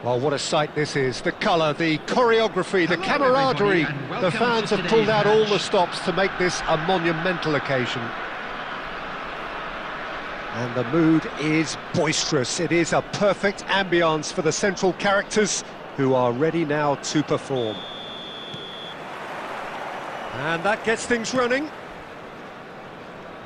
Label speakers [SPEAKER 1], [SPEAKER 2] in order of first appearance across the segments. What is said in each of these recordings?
[SPEAKER 1] Well, what a sight this is. The colour, the choreography, the camaraderie. The fans have pulled out all the stops to make this a monumental occasion. And the mood is boisterous. It is a perfect ambience for the central characters who are ready now to perform. And that gets things running.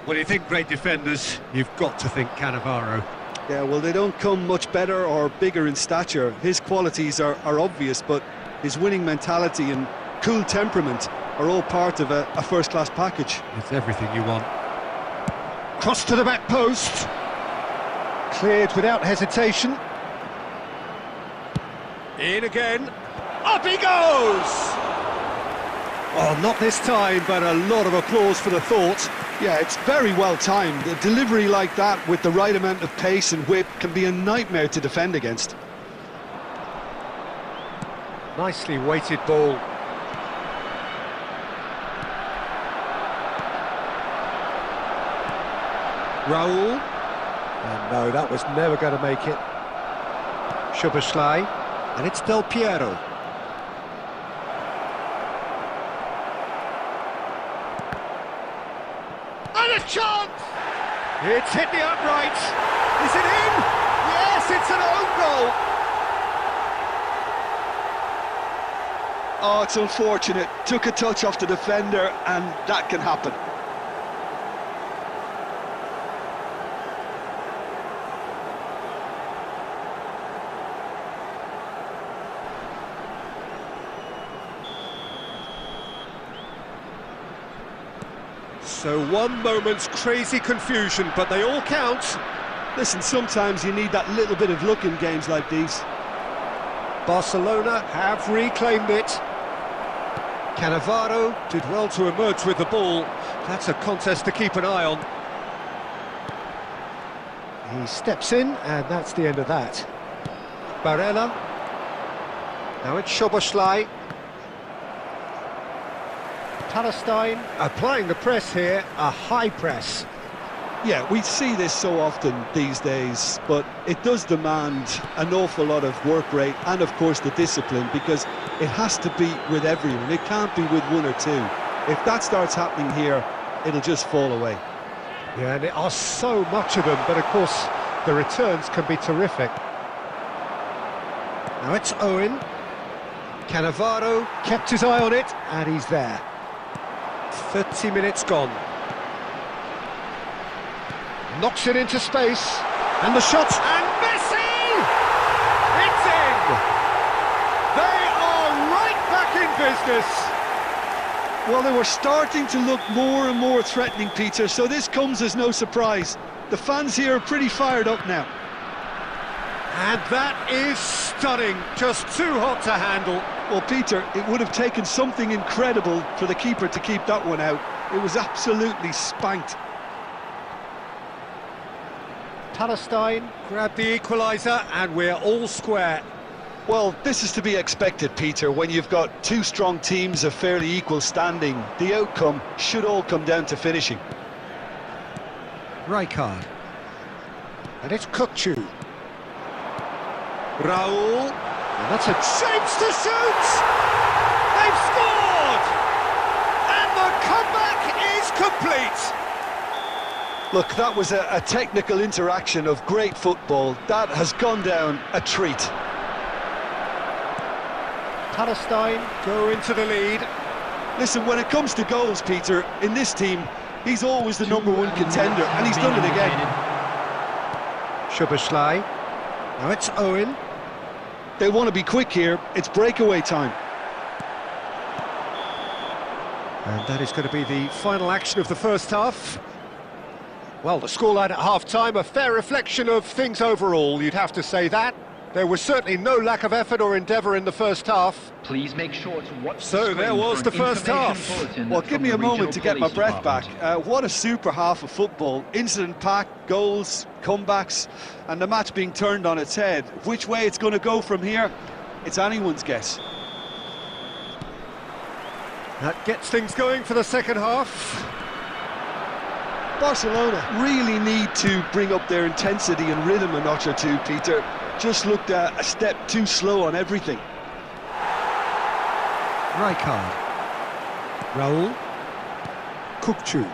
[SPEAKER 1] When you think great defenders, you've got to think Cannavaro.
[SPEAKER 2] Yeah, well, they don't come much better or bigger in stature. His qualities are obvious, but his winning mentality and cool temperament are all part of a first-class package.
[SPEAKER 1] It's everything you want. Cross to the back post. Cleared without hesitation. In again. Up he goes! Well, not this time, but a lot of applause for the thought.
[SPEAKER 2] Yeah, it's very well timed. A delivery like that with the right amount of pace and whip can be a nightmare to defend against.
[SPEAKER 1] Nicely weighted ball. Raul. And no, that was never going to make it. Szoboszlai. And it's Del Piero. And a chance! It's hit the upright. Is it in? Yes, it's an own goal.
[SPEAKER 2] Oh, it's unfortunate. Took a touch off the defender, and that can happen.
[SPEAKER 1] So one moment's crazy confusion, but they all count.
[SPEAKER 2] Listen, sometimes you need that little bit of luck in games like these.
[SPEAKER 1] Barcelona have reclaimed it. Cannavaro did well to emerge with the ball. That's a contest to keep an eye on. He steps in, and that's the end of that. Barella. Now it's Szoboszlai. Palestine applying the press here, a high press.
[SPEAKER 2] Yeah, we see this so often these days, but it does demand an awful lot of work rate and, of course, the discipline, because it has to be with everyone. It can't be with one or two. If that starts happening here, it'll just fall away.
[SPEAKER 1] Yeah, and there are so much of them, but of course the returns can be terrific. Now it's Owen. Cannavaro kept his eye on it, and he's there. 30 minutes gone. Knocks it into space, and the shot, and Messi! It's in! They are right back in business!
[SPEAKER 2] Well, they were starting to look more and more threatening, Peter, so this comes as no surprise. The fans here are pretty fired up now.
[SPEAKER 1] And that is stunning, just too hot to handle.
[SPEAKER 2] Well, Peter, it would have taken something incredible for the keeper to keep that one out. It was absolutely spanked.
[SPEAKER 1] Palestine grabbed the equaliser, and we're all square.
[SPEAKER 2] Well, this is to be expected, Peter, when you've got two strong teams of fairly equal standing. The outcome should all come down to finishing.
[SPEAKER 1] Rijkaard. And it's Kukçu. Raul. And that's a chance to shoot! They've scored! And the comeback is complete!
[SPEAKER 2] Look, that was a technical interaction of great football. That has gone down a treat.
[SPEAKER 1] Palestine go into the lead.
[SPEAKER 2] Listen, when it comes to goals, Peter, in this team, he's always the #1 contender, and he's done it again.
[SPEAKER 1] Szoboszlai. Now it's Owen.
[SPEAKER 2] They want to be quick here. It's breakaway time.
[SPEAKER 1] And that is going to be the final action of the first half. Well, the scoreline at half-time, a fair reflection of things overall, you'd have to say that. There was certainly no lack of effort or endeavour in the first half.
[SPEAKER 3] Please make sure to watch
[SPEAKER 1] So there was the first half.
[SPEAKER 2] Well, give me a moment to get my breath back. What a super half of football. Incident-packed, goals, comebacks, and the match being turned on its head. Which way it's going to go from here, it's anyone's guess.
[SPEAKER 1] That gets things going for the second half.
[SPEAKER 2] Barcelona really need to bring up their intensity and rhythm a notch or two, Peter. Just looked a step too slow on everything.
[SPEAKER 1] Rijkaard. Raul. Kukçu.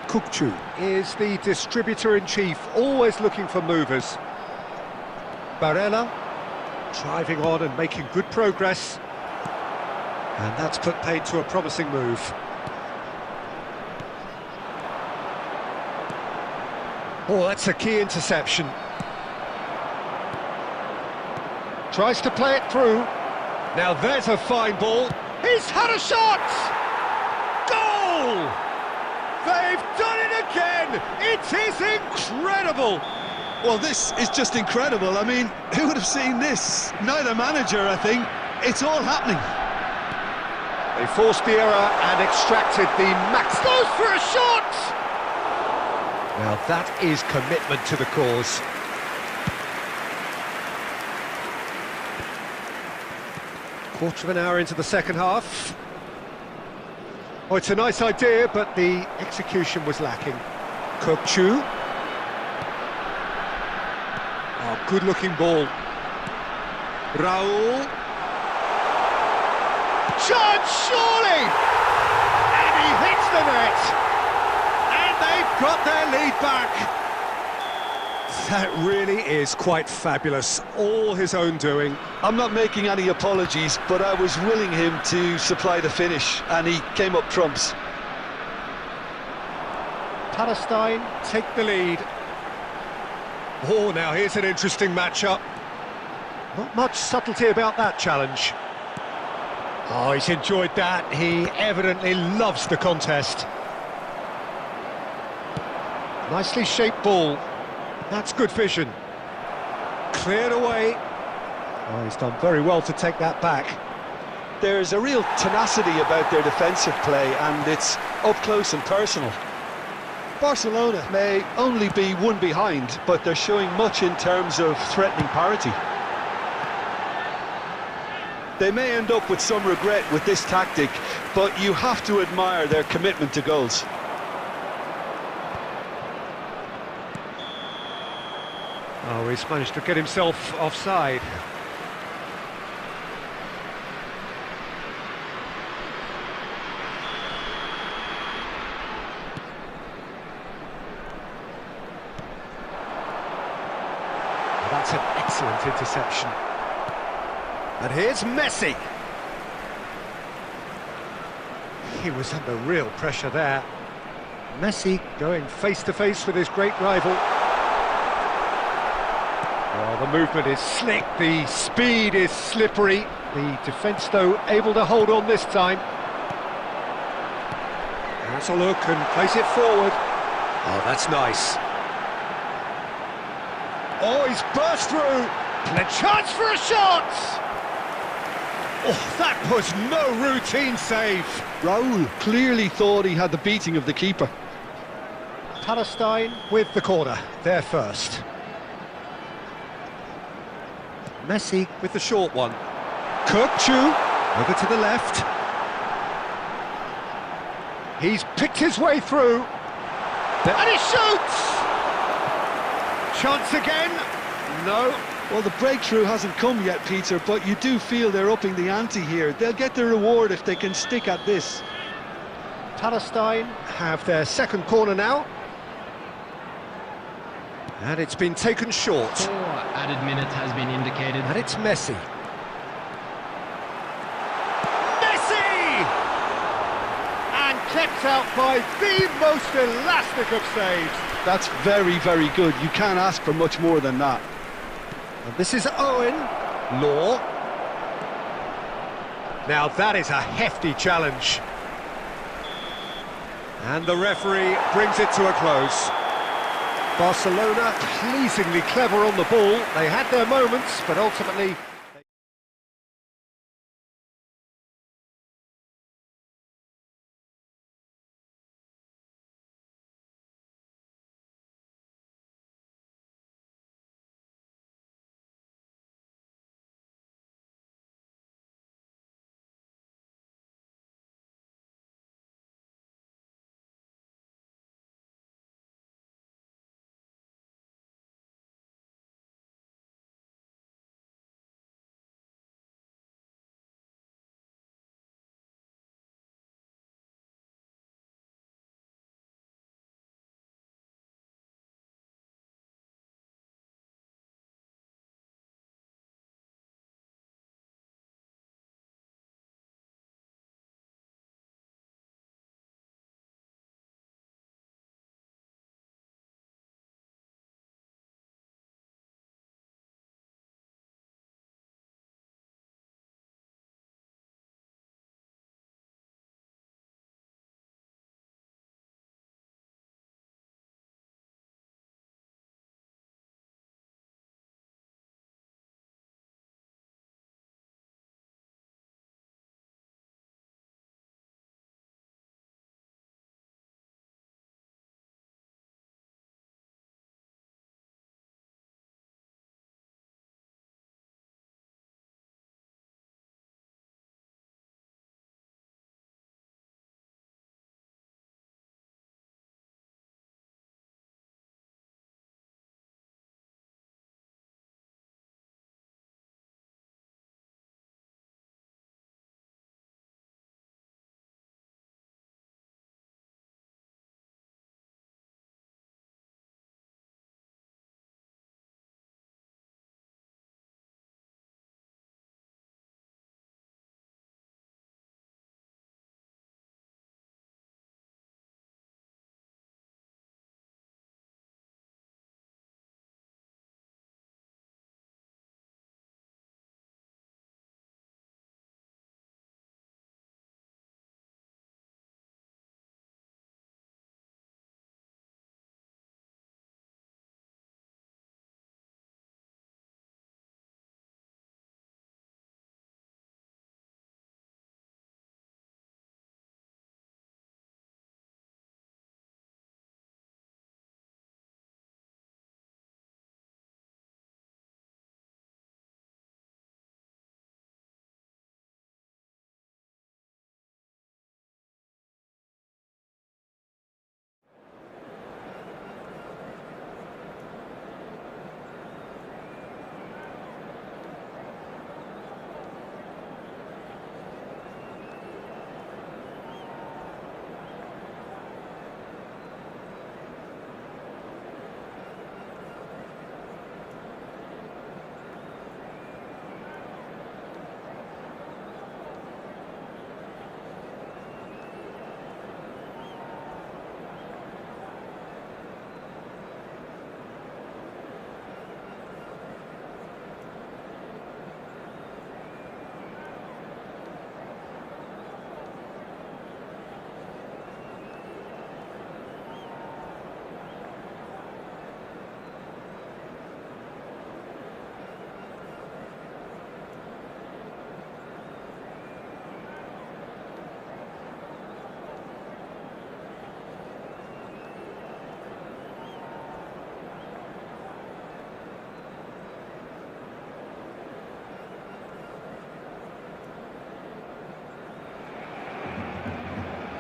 [SPEAKER 1] Kukçu is the distributor-in-chief, always looking for movers. Barella driving on and making good progress. And that's put paid to a promising move. Oh, that's a key interception. Tries to play it through. Now there's a fine ball. He's had a shot! Goal! They've done it again! It is incredible!
[SPEAKER 2] Well, this is just incredible. I mean, who would have seen this? Neither manager, I think. It's all happening.
[SPEAKER 1] They forced the error and extracted the max. Goes for a shot! Now that is commitment to the cause. Quarter of an hour into the second half. Oh, it's a nice idea, but the execution was lacking. Kukçu. Oh, good-looking ball. Raul. Chance, surely! And he hits the net! And they've got their lead back! That really is quite fabulous, all his own doing.
[SPEAKER 2] I'm not making any apologies, but I was willing him to supply the finish, and he came up trumps.
[SPEAKER 1] Palestine take the lead. Oh, now here's an interesting matchup. Not much subtlety about that challenge. Oh, he's enjoyed that. He evidently loves the contest. Nicely shaped ball. That's good vision. Cleared away. Oh, he's done very well to take that back.
[SPEAKER 2] There's a real tenacity about their defensive play, and it's up close and personal. Barcelona may only be one behind, but they're showing much in terms of threatening parity. They may end up with some regret with this tactic, but you have to admire their commitment to goals.
[SPEAKER 1] Oh, he's managed to get himself offside. That's an excellent interception. And here's Messi. He was under real pressure there. Messi going face-to-face with his great rival. Well, the movement is slick, the speed is slippery. The defence, though, able to hold on this time. Has a look and plays it forward. Oh, that's nice. Oh, he's burst through. And a chance for a shot! Oh, that was no routine save.
[SPEAKER 2] Raul clearly thought he had the beating of the keeper.
[SPEAKER 1] Palestine with the corner, there first. Messi with the short one. Kukçu over to the left. He's picked his way through. And he shoots! Chance again. No.
[SPEAKER 2] Well, the breakthrough hasn't come yet, Peter, but you do feel they're upping the ante here. They'll get the reward if they can stick at this.
[SPEAKER 1] Palestine have their second corner now. And it's been taken short.
[SPEAKER 3] 4 added minutes has been indicated.
[SPEAKER 1] And it's Messi. Messi! And kept out by the most elastic of saves.
[SPEAKER 2] That's very, very good. You can't ask for much more than that.
[SPEAKER 1] And this is Owen. Law. Now that is a hefty challenge. And the referee brings it to a close. Barcelona pleasingly clever on the ball. They had their moments, but ultimately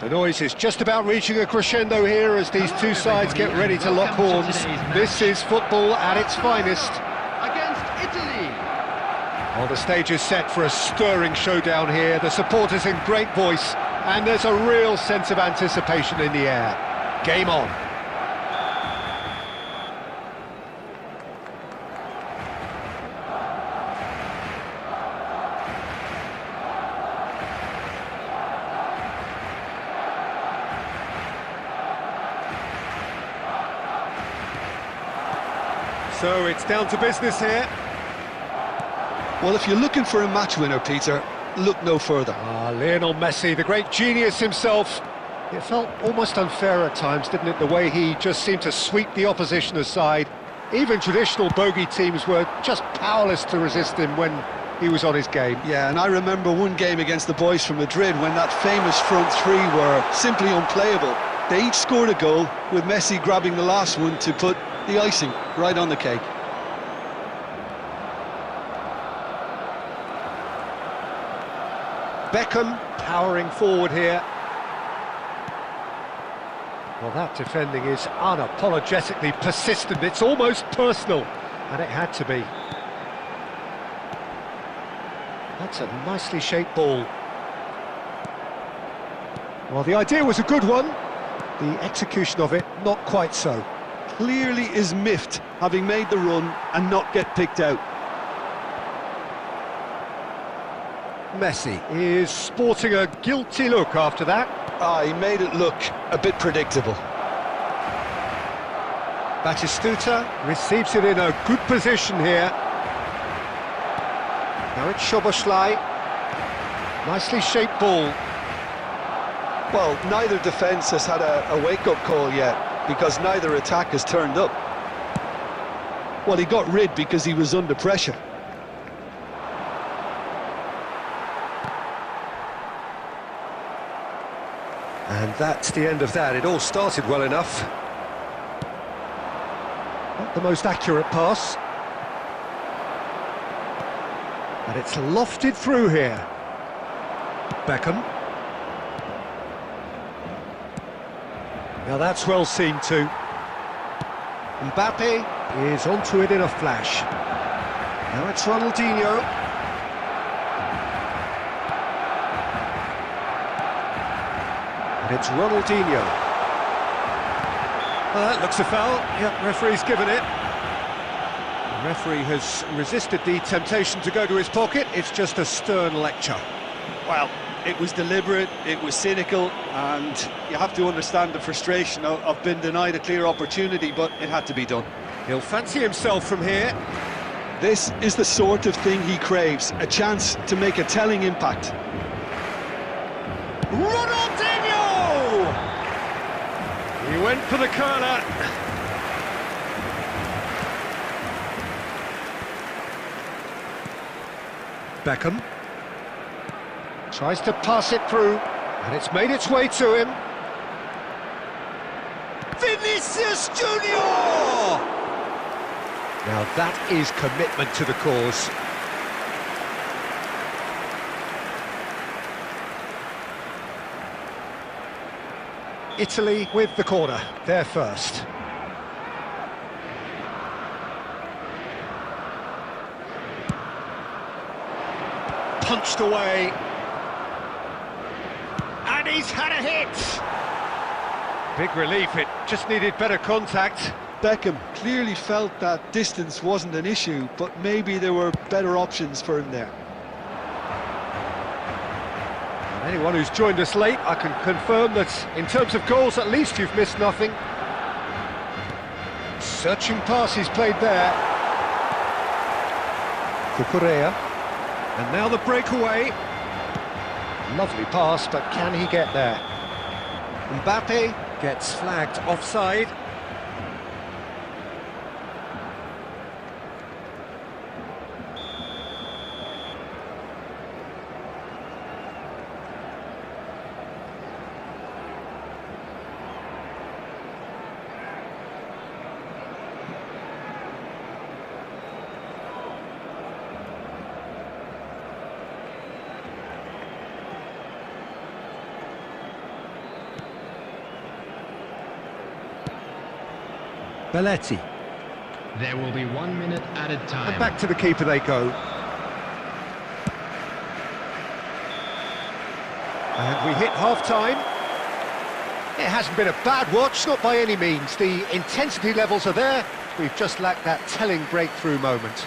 [SPEAKER 1] The noise is just about reaching a crescendo here as these two sides get ready to lock horns. This is football at its finest.
[SPEAKER 3] Against Italy.
[SPEAKER 1] Well, the stage is set for a stirring showdown here. The supporters in great voice, and there's a real sense of anticipation in the air. Game on. So it's down to business here.
[SPEAKER 2] Well, if you're looking for a match winner, Peter, look no further.
[SPEAKER 1] Lionel Messi, the great genius himself. It felt almost unfair at times, didn't it, the way he just seemed to sweep the opposition aside. Even traditional bogey teams were just powerless to resist him when he was on his game.
[SPEAKER 2] Yeah, and I remember one game against the boys from Madrid when that famous front three were simply unplayable. They each scored a goal, with Messi grabbing the last one to put the icing right on the cake.
[SPEAKER 1] Beckham powering forward here. Well, that defending is unapologetically persistent. It's almost personal, and it had to be. That's a nicely shaped ball. Well, the idea was a good one. The execution of it, not quite so.
[SPEAKER 2] Clearly is miffed, having made the run and not get picked out.
[SPEAKER 1] Messi is sporting a guilty look after that.
[SPEAKER 2] He made it look a bit predictable.
[SPEAKER 1] Batistuta receives it in a good position here. Now it's Szoboszlai. Nicely shaped ball.
[SPEAKER 2] Well, neither defence has had a wake-up call yet, because neither attack has turned up. Well, he got rid because he was under pressure.
[SPEAKER 1] And that's the end of that. It all started well enough. Not the most accurate pass. But it's lofted through here. Beckham. Now that's well seen too. Mbappe is onto it in a flash. Now it's Ronaldinho. And it's Ronaldinho. Well, that looks a foul. Yep, referee's given it. The referee has resisted the temptation to go to his pocket. It's just a stern lecture.
[SPEAKER 2] Well, it was deliberate, it was cynical, and you have to understand the frustration of being denied a clear opportunity, but it had to be done.
[SPEAKER 1] He'll fancy himself from here.
[SPEAKER 2] This is the sort of thing he craves, a chance to make a telling impact.
[SPEAKER 1] Ronaldinho! He went for the curler. Beckham tries to pass it through, and it's made its way to him. Vinicius Junior! Now that is commitment to the cause. Italy with the corner, they're first. Punched away. And he's had a hit! Big relief, it just needed better contact.
[SPEAKER 2] Beckham clearly felt that distance wasn't an issue, but maybe there were better options for him there.
[SPEAKER 1] And anyone who's joined us late, I can confirm that in terms of goals, at least you've missed nothing. Searching pass he's played there. Cucurella. And now the breakaway. Lovely pass, but can he get there? Mbappe gets flagged offside. Belletti.
[SPEAKER 3] There will be 1 minute added time.
[SPEAKER 1] And back to the keeper they go. And we hit half-time. It hasn't been a bad watch, not by any means. The intensity levels are there. We've just lacked that telling breakthrough moment.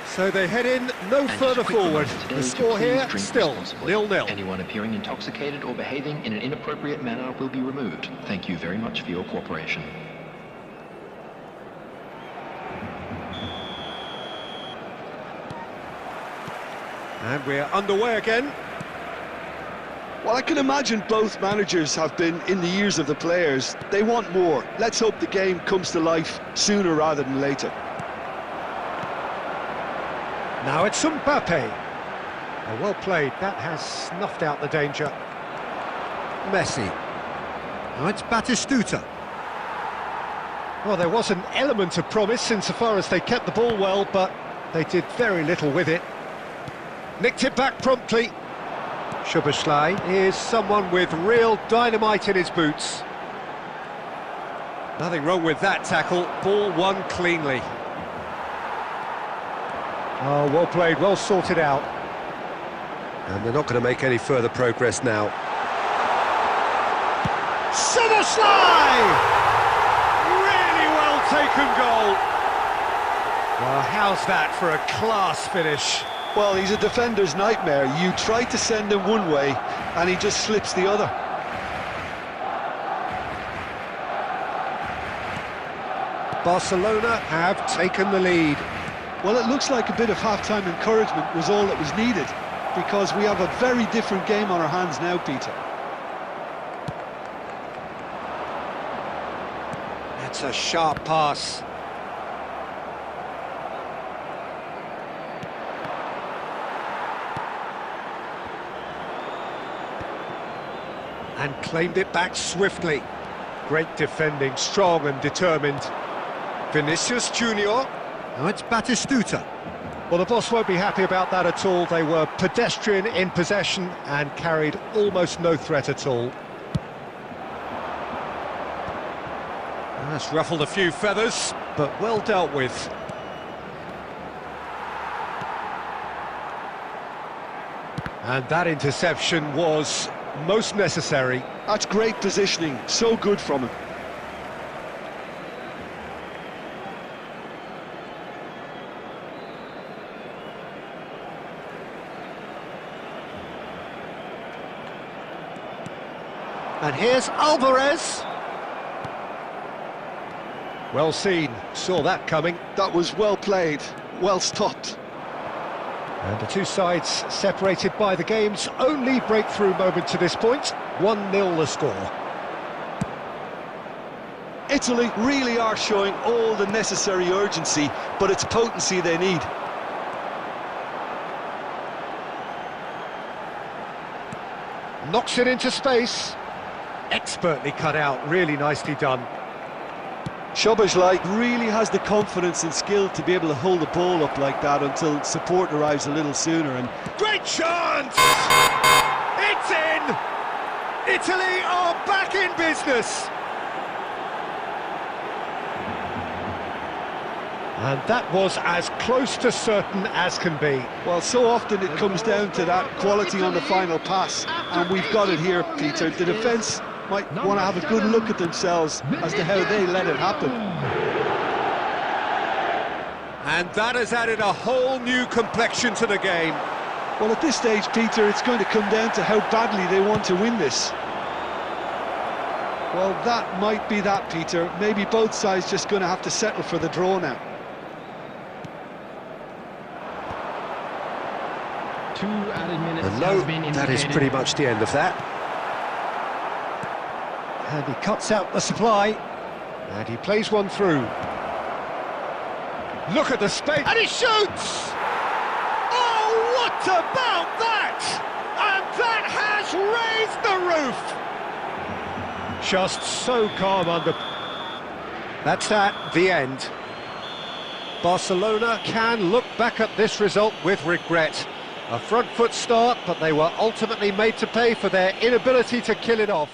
[SPEAKER 1] So they head in no further forward. The score here, still 0-0.
[SPEAKER 4] Anyone appearing intoxicated or behaving in an inappropriate manner will be removed. Thank you very much for your cooperation.
[SPEAKER 1] And we're underway again.
[SPEAKER 2] Well, I can imagine both managers have been in the ears of the players. They want more. Let's hope the game comes to life sooner rather than later.
[SPEAKER 1] Now it's Mbappe. Oh, well played. That has snuffed out the danger. Messi. Now it's Batistuta. Well, there was an element of promise insofar as they kept the ball well, but they did very little with it. Nicked it back promptly. Szoboszlai is someone with real dynamite in his boots. Nothing wrong with that tackle. Ball won cleanly. Oh, well played, well sorted out. And they're not going to make any further progress now. Szoboszlai! Really well taken goal. Well, how's that for a class finish?
[SPEAKER 2] Well, he's a defender's nightmare. You try to send him one way, and he just slips the other.
[SPEAKER 1] Barcelona have taken the lead.
[SPEAKER 2] Well, it looks like a bit of half-time encouragement was all that was needed, because we have a very different game on our hands now, Peter.
[SPEAKER 1] That's a sharp pass. And claimed it back swiftly. Great defending, strong and determined. Vinicius Junior. Now it's Batistuta. Well, the boss won't be happy about that at all. They were pedestrian in possession and carried almost no threat at all. That's ruffled a few feathers, but well dealt with. And that interception was most necessary.
[SPEAKER 2] That's great positioning, so good from him.
[SPEAKER 1] And here's Alvarez. Well seen, saw that coming.
[SPEAKER 2] That was well played, well stopped.
[SPEAKER 1] And the two sides separated by the game's only breakthrough moment to this point. 1-0 the score.
[SPEAKER 2] Italy really are showing all the necessary urgency, but it's potency they need.
[SPEAKER 1] Knocks it into space. Expertly cut out, really nicely done.
[SPEAKER 2] Szoboszlai really has the confidence and skill to be able to hold the ball up like that until support arrives a little sooner. And
[SPEAKER 1] great chance! It's in! Italy are back in business! And that was as close to certain as can be.
[SPEAKER 2] Well, so often it comes down to that quality on the final pass, and we've got it here, Peter. The defence might want to have a good look at themselves as to how they let it happen.
[SPEAKER 1] And that has added a whole new complexion to the game.
[SPEAKER 2] Well, at this stage, Peter, it's going to come down to how badly they want to win this. Well, that might be that, Peter. Maybe both sides just going to have to settle for the draw now.
[SPEAKER 3] 2 added minutes
[SPEAKER 1] And
[SPEAKER 3] has been
[SPEAKER 1] no, that is
[SPEAKER 3] indicated.
[SPEAKER 1] pretty much the end of that. And he cuts out the supply. And he plays one through. Look at the space. And he shoots! Oh, what about that? And that has raised the roof! Just so calm under... That's that, the end. Barcelona can look back at this result with regret. A front foot start, but they were ultimately made to pay for their inability to kill it off.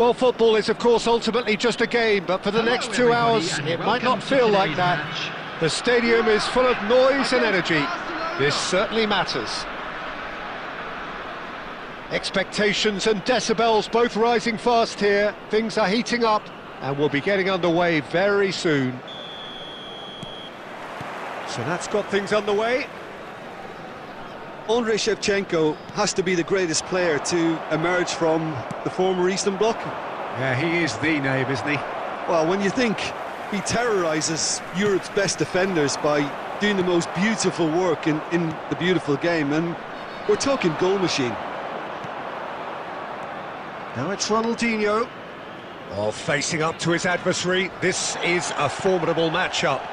[SPEAKER 1] Well, football is, of course, ultimately just a game, but for the next 2 hours, it might not feel like that. The stadium is full of noise and energy. This certainly matters. Expectations and decibels both rising fast here. Things are heating up, and we'll be getting underway very soon. So that's got things underway.
[SPEAKER 2] Andrei Shevchenko has to be the greatest player to emerge from the former Eastern Bloc.
[SPEAKER 1] Yeah, he is the name, isn't he?
[SPEAKER 2] Well, when you think he terrorises Europe's best defenders by doing the most beautiful work in the beautiful game, and we're talking goal machine.
[SPEAKER 1] Now it's Ronaldinho. Oh, facing up to his adversary. This is a formidable matchup.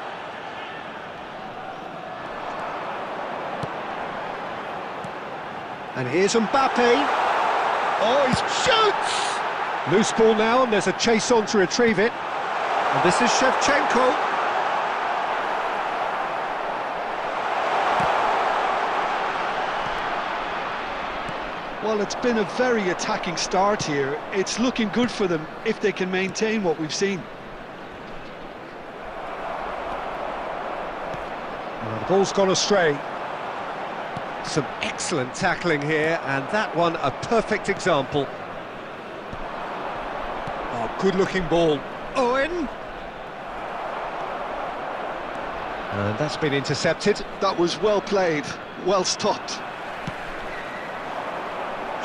[SPEAKER 1] And here's Mbappe. Oh, he shoots! Loose ball now, and there's a chase on to retrieve it. And this is Shevchenko.
[SPEAKER 2] Well, it's been a very attacking start here. It's looking good for them if they can maintain what we've seen.
[SPEAKER 1] Well, the ball's gone astray. Some excellent tackling here, and that one a perfect example. Oh, good-looking ball. Owen! And that's been intercepted.
[SPEAKER 2] That was well played, well stopped.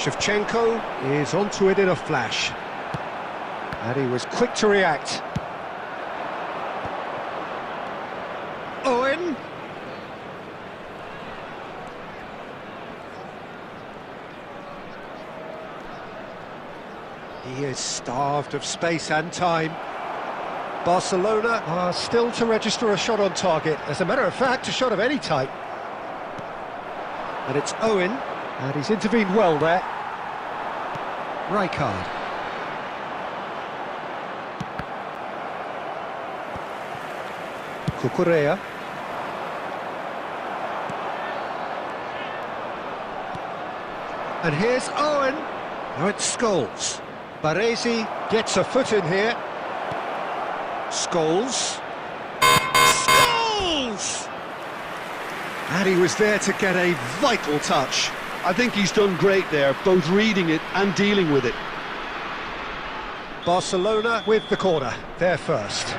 [SPEAKER 1] Shevchenko is onto it in a flash. And he was quick to react. Owen! He is starved of space and time. Barcelona are still to register a shot on target. As a matter of fact, a shot of any type. And it's Owen, and he's intervened well there. Rijkaard. Cucurella. And here's Owen. Now it's Scholes. Baresi gets a foot in here. Scholes. Scholes! And he was there to get a vital touch.
[SPEAKER 2] I think he's done great there, both reading it and dealing with it.
[SPEAKER 1] Barcelona with the corner, they're first.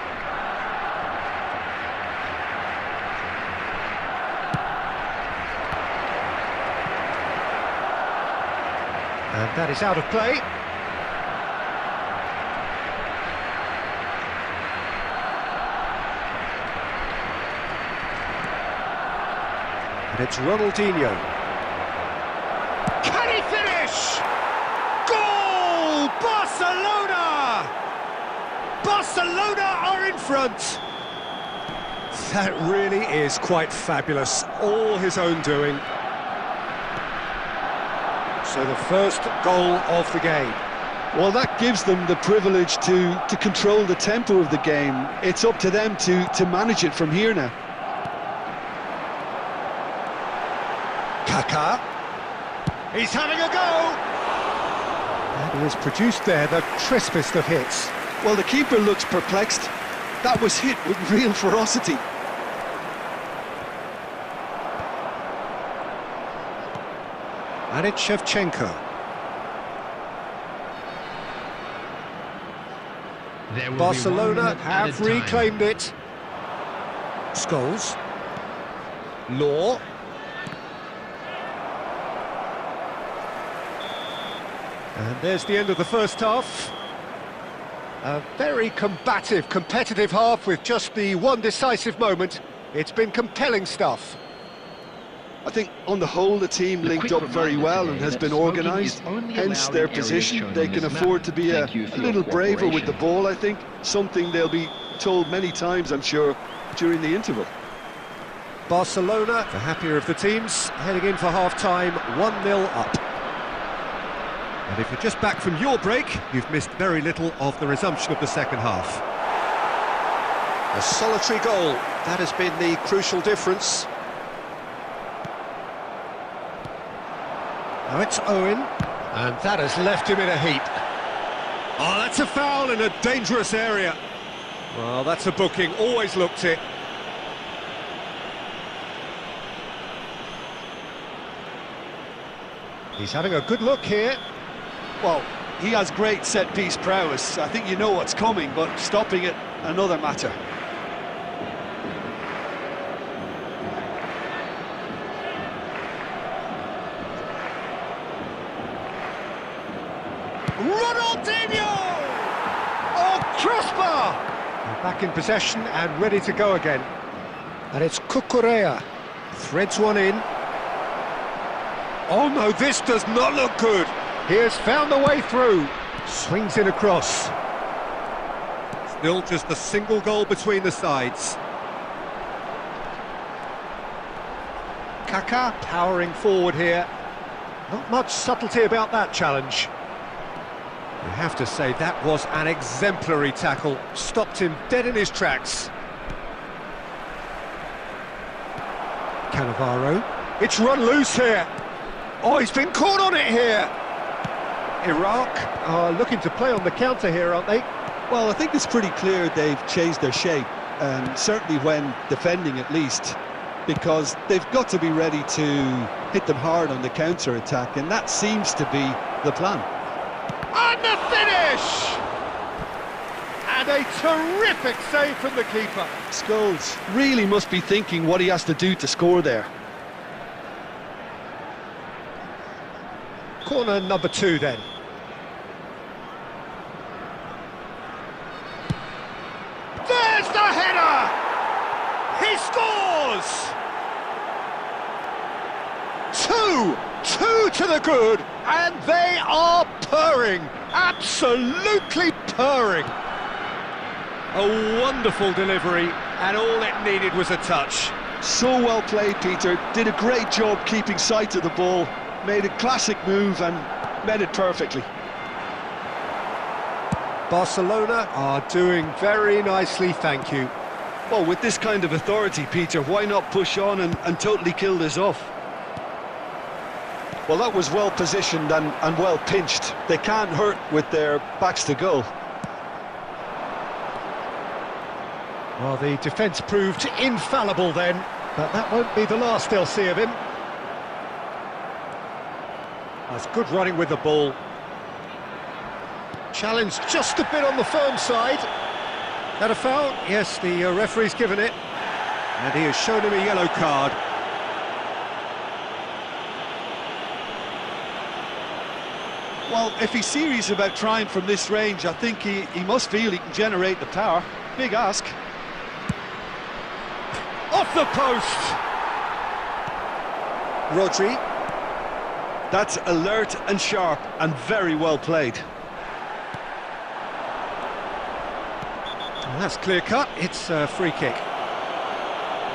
[SPEAKER 1] And that is out of play. And it's Ronaldinho. Can he finish? Goal! Barcelona! Barcelona are in front. That really is quite fabulous. All his own doing. So the first goal of the game.
[SPEAKER 2] Well, that gives them the privilege to control the tempo of the game. It's up to them to manage it from here now.
[SPEAKER 1] Kaká. He's having a go! And he has produced there the crispest of hits.
[SPEAKER 2] Well, the keeper looks perplexed. That was hit with real ferocity.
[SPEAKER 1] And it's Shevchenko. Barcelona have reclaimed it. Scholes. Law. And there's the end of the first half. A very combative, competitive half with just the one decisive moment. It's been compelling stuff.
[SPEAKER 2] I think on the whole the team linked up very well and has been organised, hence their position. They can afford to be a little braver with the ball, I think. Something they'll be told many times, I'm sure, during the interval.
[SPEAKER 1] Barcelona, the happier of the teams, heading in for half-time, 1-0 up. And if you're just back from your break, you've missed very little of the resumption of the second half. A solitary goal, that has been the crucial difference. Now it's Owen, and that has left him in a heap. Oh, that's a foul in a dangerous area. Well, that's a booking, always looked it. He's having a good look here.
[SPEAKER 2] Well, he has great set-piece prowess. I think you know what's coming, but stopping it, another matter.
[SPEAKER 1] Ronaldinho! Oh, crossbar! They're back in possession and ready to go again. And it's Cucurella. Threads one in. Oh no, this does not look good. He has found the way through. Swings in across. Still just a single goal between the sides. Kaká powering forward here. Not much subtlety about that challenge. You have to say that was an exemplary tackle. Stopped him dead in his tracks. Cannavaro. It's run loose here. Oh, he's been caught on it here. Iraq are looking to play on the counter here, aren't they?
[SPEAKER 2] Well, I think it's pretty clear they've changed their shape, certainly when defending at least, because they've got to be ready to hit them hard on the counter-attack, and that seems to be the plan.
[SPEAKER 1] And the finish! And a terrific save from the keeper.
[SPEAKER 2] Scholes really must be thinking what he has to do to score there.
[SPEAKER 1] Corner number 2 then. There's the header! He scores! 2 to the good, and they are purring, absolutely purring. A wonderful delivery, and all it needed was a touch.
[SPEAKER 2] So well played, Peter. Did a great job keeping sight of the ball. Made a classic move and met it perfectly.
[SPEAKER 1] Barcelona are doing very nicely, thank you.
[SPEAKER 2] Well, with this kind of authority, Peter, why not push on and totally kill this off? Well, that was well positioned and well pinched. They can't hurt with their backs to goal.
[SPEAKER 1] Well, the defence proved infallible then, but that won't be the last they'll see of him. That's good running with the ball. Challenge just a bit on the firm side. That a foul? Yes, the referee's given it. And he has shown him a yellow card.
[SPEAKER 2] Well, if he's serious about trying from this range, I think he must feel he can generate the power. Big ask.
[SPEAKER 1] Off the post! Rodri.
[SPEAKER 2] That's alert and sharp and very well played.
[SPEAKER 1] Well, that's clear cut, it's a free kick.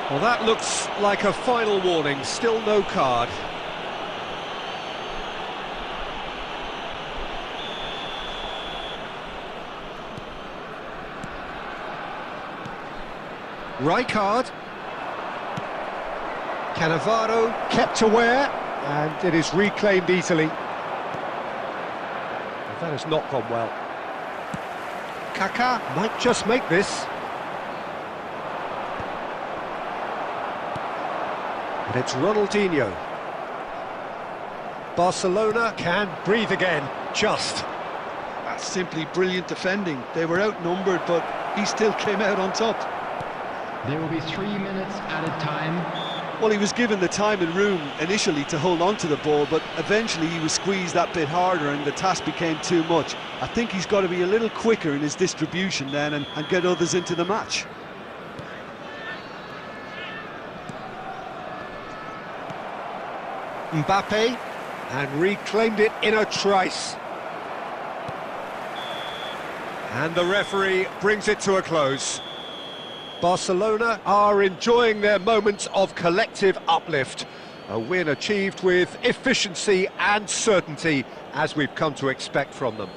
[SPEAKER 1] Well, that looks like a final warning, still no card. Rijkaard. Cannavaro kept aware, and it is reclaimed easily. Well, that has not gone well. Kaká might just make this. And it's Ronaldinho. Barcelona can breathe again, just.
[SPEAKER 2] That's simply brilliant defending. They were outnumbered, but he still came out on top.
[SPEAKER 3] There will be 3 minutes added time.
[SPEAKER 2] Well, he was given the time and room initially to hold on to the ball, but eventually he was squeezed that bit harder and the task became too much. I think he's got to be a little quicker in his distribution then and get others into the match.
[SPEAKER 1] Mbappe, and reclaimed it in a trice. And the referee brings it to a close. Barcelona are enjoying their moments of collective uplift. A win achieved with efficiency and certainty, as we've come to expect from them.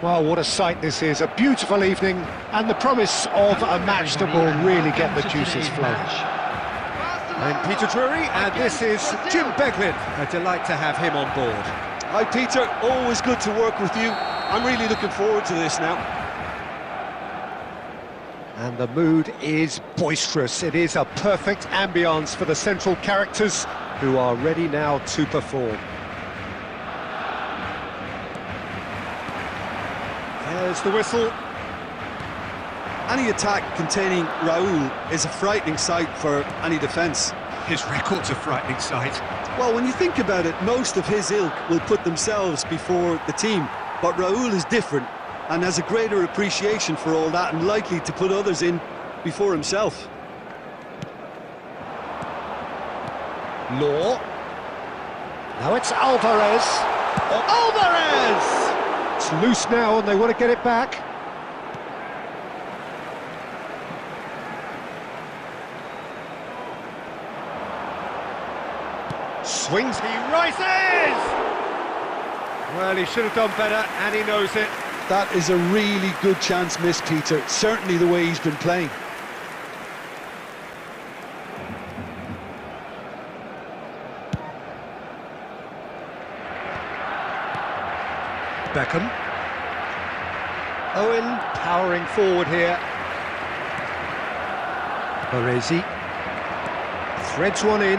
[SPEAKER 1] Well, what a sight this is, a beautiful evening, and the promise of a match that will really get the juices flowing. I'm Peter Drury, and this is Jim Beglin. A delight to have him on board.
[SPEAKER 2] Hi Peter, always good to work with you. I'm really looking forward to this now.
[SPEAKER 1] And the mood is boisterous. It is a perfect ambience for the central characters who are ready now to perform. There's the whistle.
[SPEAKER 2] Any attack containing Raul is a frightening sight for any defence.
[SPEAKER 1] His record's a frightening sight.
[SPEAKER 2] Well, when you think about it, most of his ilk will put themselves before the team. But Raul is different and has a greater appreciation for all that and likely to put others in before himself.
[SPEAKER 1] Law. Now it's Alvarez. Alvarez! It's loose now and they want to get it back. Swings, he rises! Well, he should have done better, and he knows it.
[SPEAKER 2] That is a really good chance missed, Peter. Certainly the way he's been playing.
[SPEAKER 1] Beckham. Owen powering forward here. Baresi. Threads one in.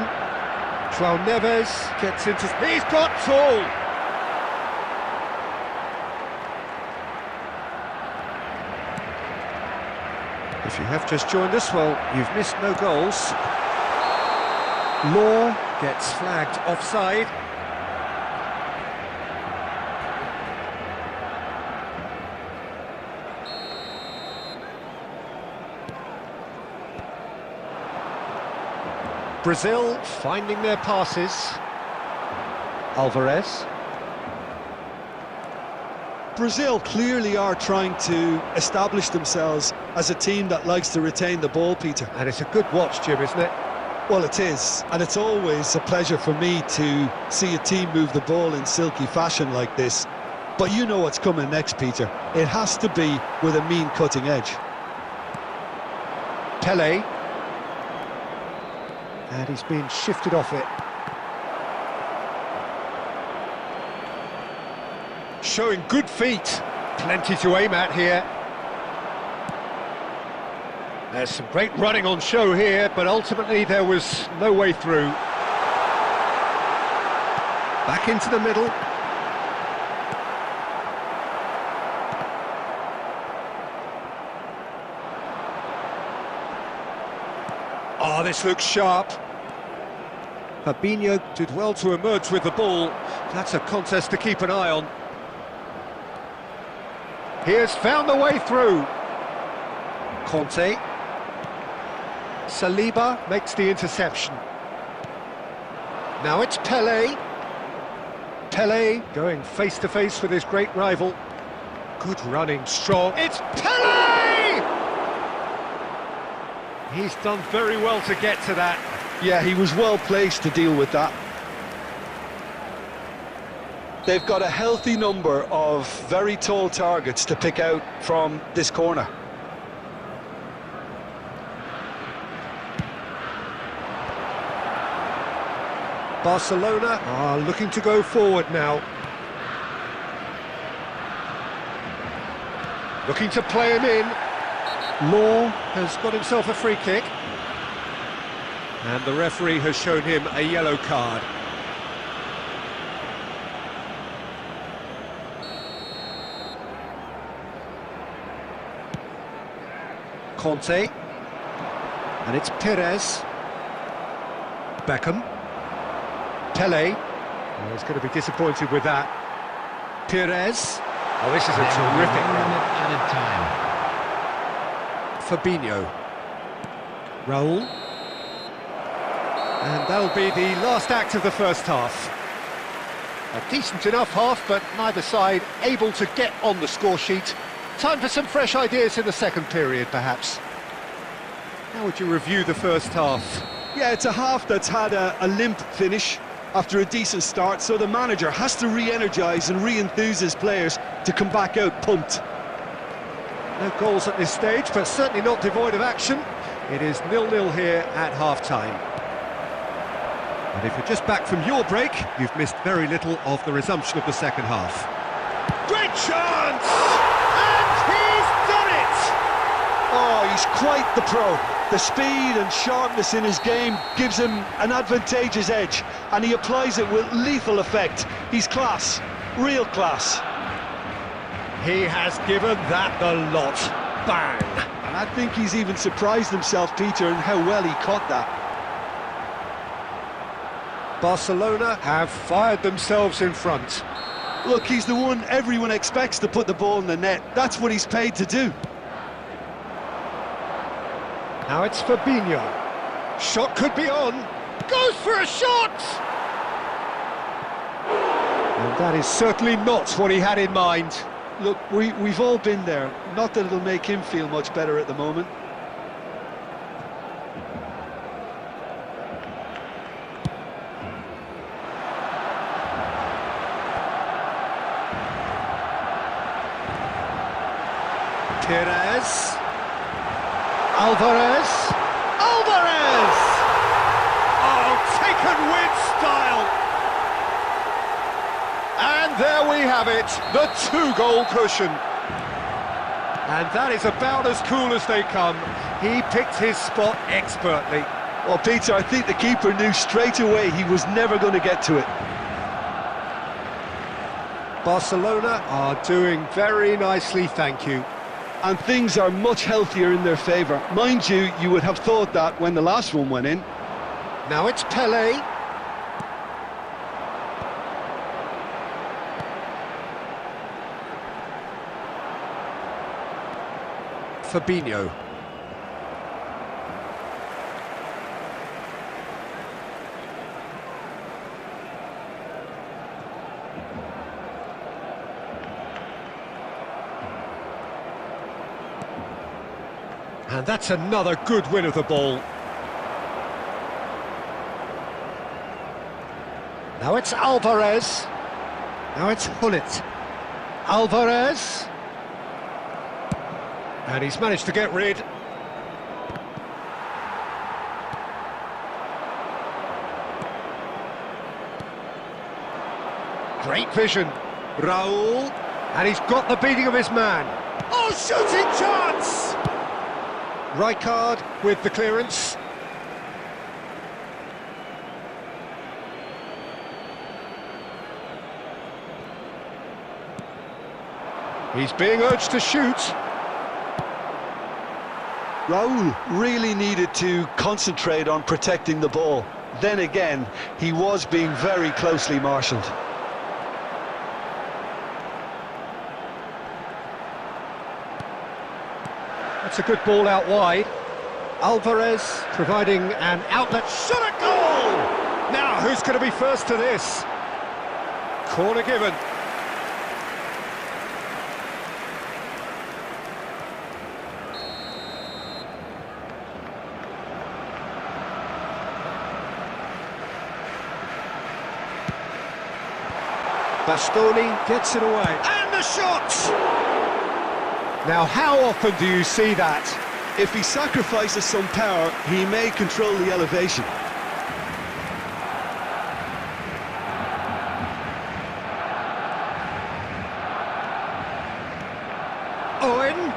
[SPEAKER 1] João Neves gets into... He's got tall! If you have just joined us, well, you've missed no goals. Law gets flagged offside. Brazil finding their passes. Alvarez.
[SPEAKER 2] Brazil clearly are trying to establish themselves as a team that likes to retain the ball, Peter.
[SPEAKER 1] And it's a good watch, Jim, isn't it?
[SPEAKER 2] Well, it is, and it's always a pleasure for me to see a team move the ball in silky fashion like this. But you know what's coming next, Peter. It has to be with a mean cutting edge.
[SPEAKER 1] Pele. And he's been shifted off it. Showing good feet. Plenty to aim at here. There's some great running on show here, but ultimately there was no way through. Back into the middle. Oh, this looks sharp. Fabio did well to emerge with the ball. That's a contest to keep an eye on. He has found the way through. Conte. Saliba makes the interception. Now it's Pele. Pele going face to face with his great rival. Good running, strong. It's Pele! He's done very well to get to that.
[SPEAKER 2] Yeah, he was well placed to deal with that. They've got a healthy number of very tall targets to pick out from this corner.
[SPEAKER 1] Barcelona are looking to go forward now. Looking to play him in. Law has got himself a free kick. And the referee has shown him a yellow card. Conte. And it's Perez. Beckham. Pele. Oh, he's going to be disappointed with that. Perez. Oh, this is a terrific run.
[SPEAKER 3] Added time.
[SPEAKER 1] Fabio. Raul. And that'll be the last act of the first half. A decent enough half, but neither side able to get on the score sheet. Time for some fresh ideas in the second period, perhaps. How would you review the first half?
[SPEAKER 2] Yeah, it's a half that's had a limp finish. after a decent start, so the manager has to re-energise and re-enthuse his players to come back out pumped.
[SPEAKER 1] No goals at this stage, but certainly not devoid of action. It is 0-0 here at half-time. And if you're just back from your break, you've missed very little of the resumption of the second half. Great chance! And he's done it!
[SPEAKER 2] Oh, he's quite the pro. The speed and sharpness in his game gives him an advantageous edge, and he applies it with lethal effect. He's class, real class.
[SPEAKER 1] He has given that the lot. Bang!
[SPEAKER 2] And I think he's even surprised himself, Peter, in how well he caught that.
[SPEAKER 1] Barcelona have fired themselves in front.
[SPEAKER 2] Look, he's the one everyone expects to put the ball in the net. That's what he's paid to do.
[SPEAKER 1] Now it's Fabio. Shot could be on. Goes for a shot! And that is certainly not what he had in mind.
[SPEAKER 2] Look, we've all been there. Not that it'll make him feel much better at the moment.
[SPEAKER 1] Perez. Alvarez. Alvarez! Oh, taken with style! And there we have it, the two-goal cushion. And that is about as cool as they come. He picked his spot expertly.
[SPEAKER 2] Well, Peter, I think the keeper knew straight away he was never going to get to it.
[SPEAKER 1] Barcelona are doing very nicely, thank you.
[SPEAKER 2] And things are much healthier in their favour. Mind you, you would have thought that when the last one went in.
[SPEAKER 1] Now it's Pelé. Fabinho. And that's another good win of the ball. Now it's Alvarez. Now it's Hullet. Alvarez. And he's managed to get rid. Great vision. Raul. And he's got the beating of his man. Oh, shooting chance! Rijkaard with the clearance. He's being urged to shoot.
[SPEAKER 2] Raul really needed to concentrate on protecting the ball. Then again, he was being very closely marshalled.
[SPEAKER 1] That's a good ball out wide. Alvarez providing an outlet. Shot at goal! Now, who's going to be first to this? Corner given. Bastoni gets it away. And the shot! Now, how often do you see that?
[SPEAKER 2] If he sacrifices some power, he may control the elevation.
[SPEAKER 1] Owen.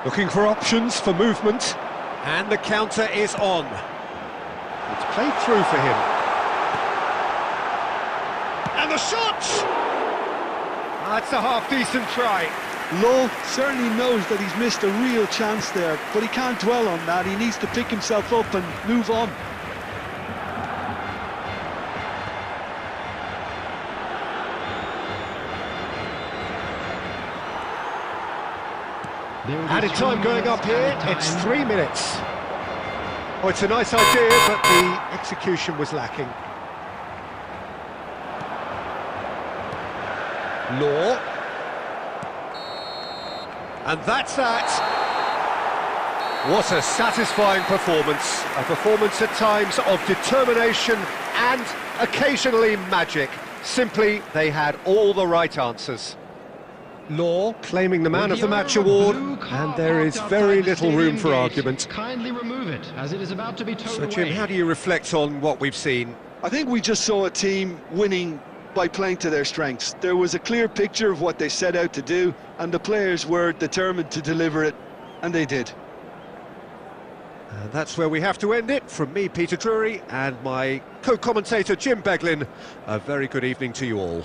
[SPEAKER 1] Looking for options for movement. And the counter is on. It's played through for him. And the shot! That's a half-decent try.
[SPEAKER 2] Lowe certainly knows that he's missed a real chance there, but he can't dwell on that. He needs to pick himself up and move on.
[SPEAKER 1] Added time going up here, it's 3 minutes. Oh, it's a nice idea, but the execution was lacking. Law. And that's that. What a satisfying performance. A performance at times of determination and occasionally magic. Simply, they had all the right answers. Law claiming the Man of the Match award, and there is very little room for argument.
[SPEAKER 3] Kindly remove it, as it is about to be towed away.
[SPEAKER 1] So, Jim, how do you reflect on what we've seen?
[SPEAKER 2] I think we just saw a team winning by playing to their strengths. There was a clear picture of what they set out to do, and the players were determined to deliver it, and they did.
[SPEAKER 1] And that's where we have to end it. From me, Peter Drury, and my co-commentator, Jim Beglin, a very good evening to you all.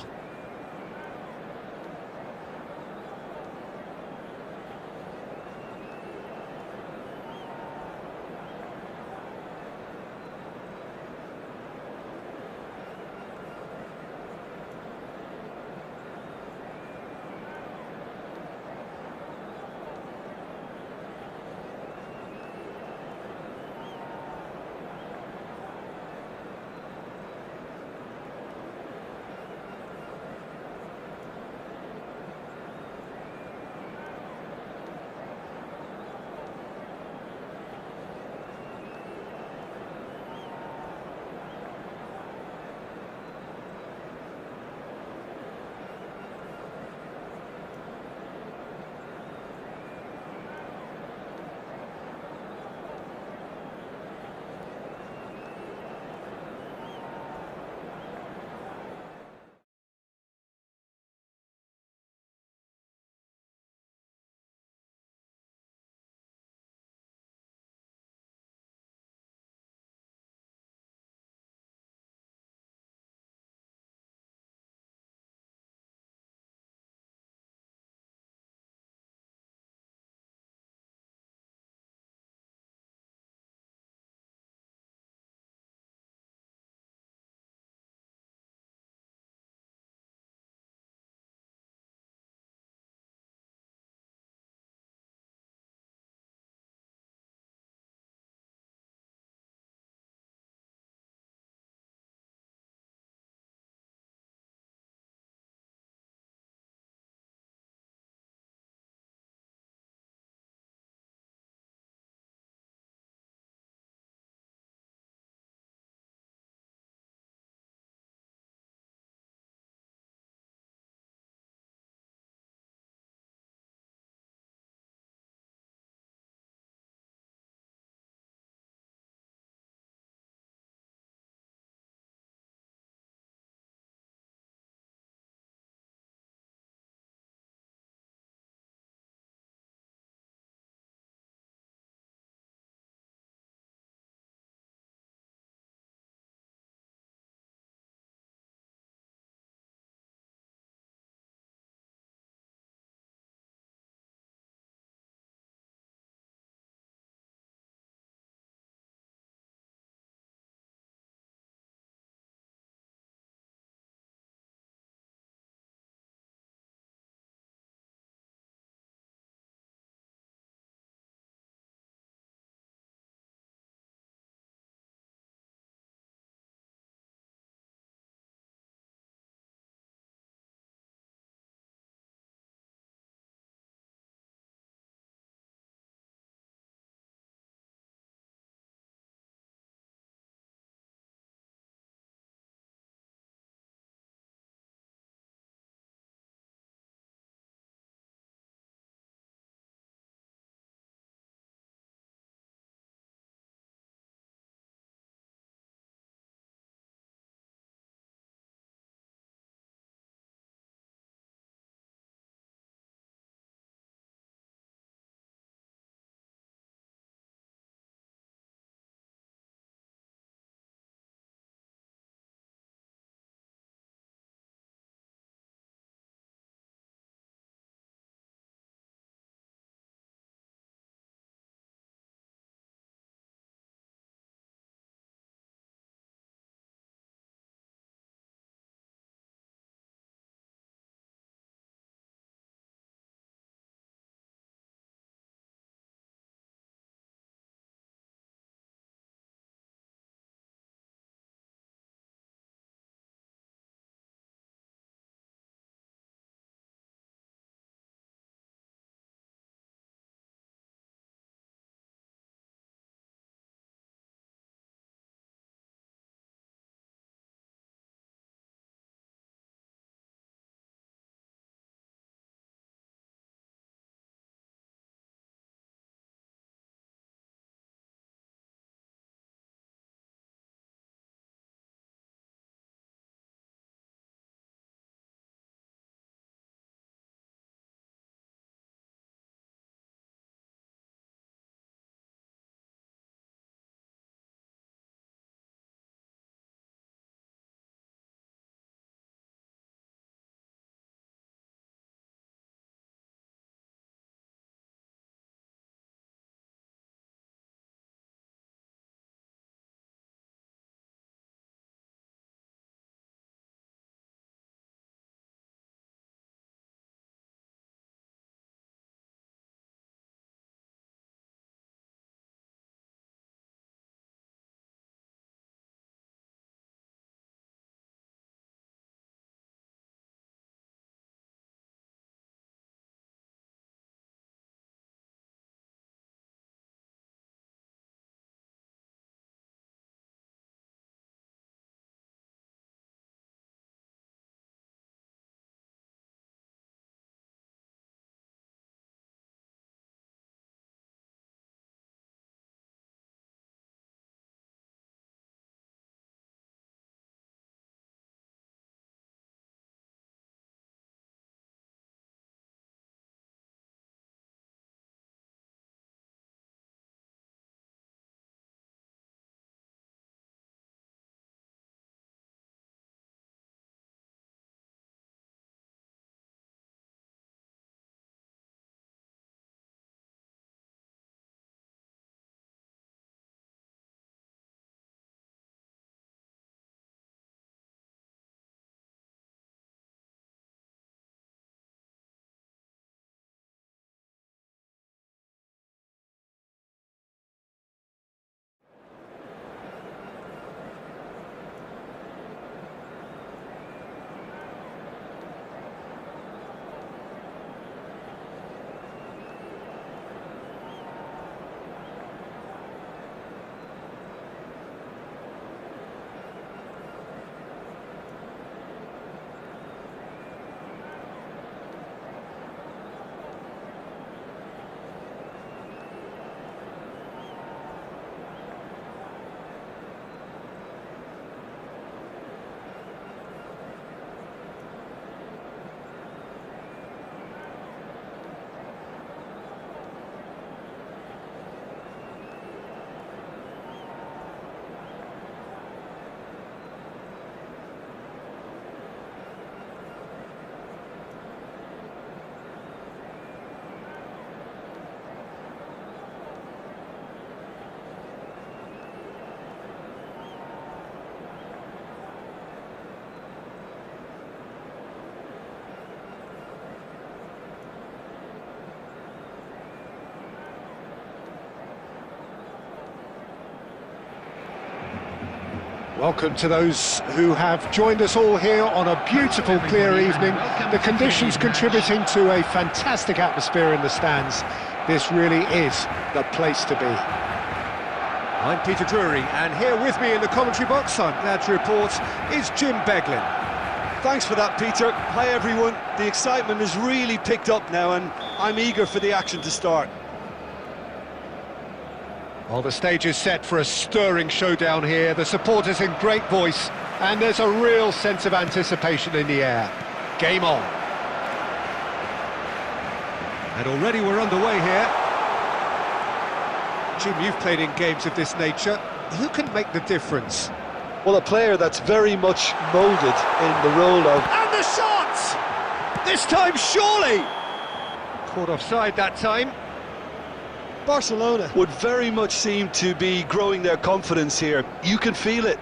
[SPEAKER 1] Welcome to those who have joined us all here on a beautiful, clear evening. The conditions contributing to a fantastic atmosphere in the stands. This really is the place to be. I'm Peter Drury, and here with me in the commentary box, I'm glad to report, is Jim Beglin.
[SPEAKER 2] Thanks for that, Peter. Hi, everyone. The excitement has really picked up now, and I'm eager for the action to start.
[SPEAKER 1] Well, the stage is set for a stirring showdown here. The supporters in great voice, and there's a real sense of anticipation in the air. Game on. And already we're underway here. Jim, you've played in games of this nature. Who can make the difference?
[SPEAKER 2] Well, a player that's very much moulded in the role of...
[SPEAKER 1] And the shot! This time, surely! Caught offside that time.
[SPEAKER 2] Barcelona would very much seem to be growing their confidence here. You can feel it.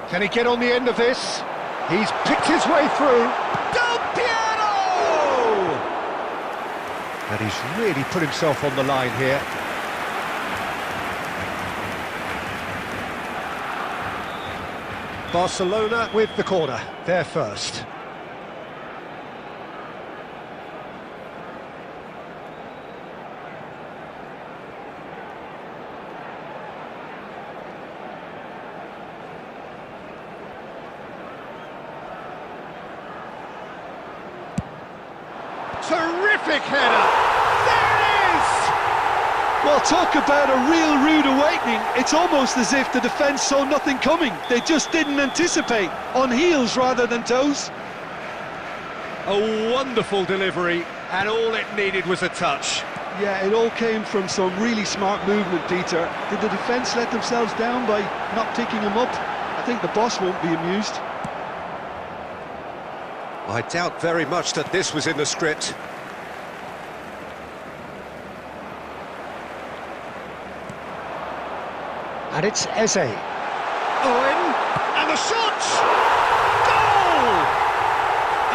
[SPEAKER 1] Can he get on the end of this? He's picked his way through. Del Piero! And he's really put himself on the line here. Barcelona with the corner, they're first. Terrific header! There it is!
[SPEAKER 2] Well, talk about a real rude awakening. It's almost as if the defence saw nothing coming. They just didn't anticipate, on heels rather than toes.
[SPEAKER 1] A wonderful delivery, and all it needed was a touch.
[SPEAKER 2] Yeah, it all came from some really smart movement, Peter. Did the defence let themselves down by not picking him up? I think the boss won't be amused.
[SPEAKER 1] I doubt very much that this was in the script. And it's Eze. Owen, and the shot! Goal!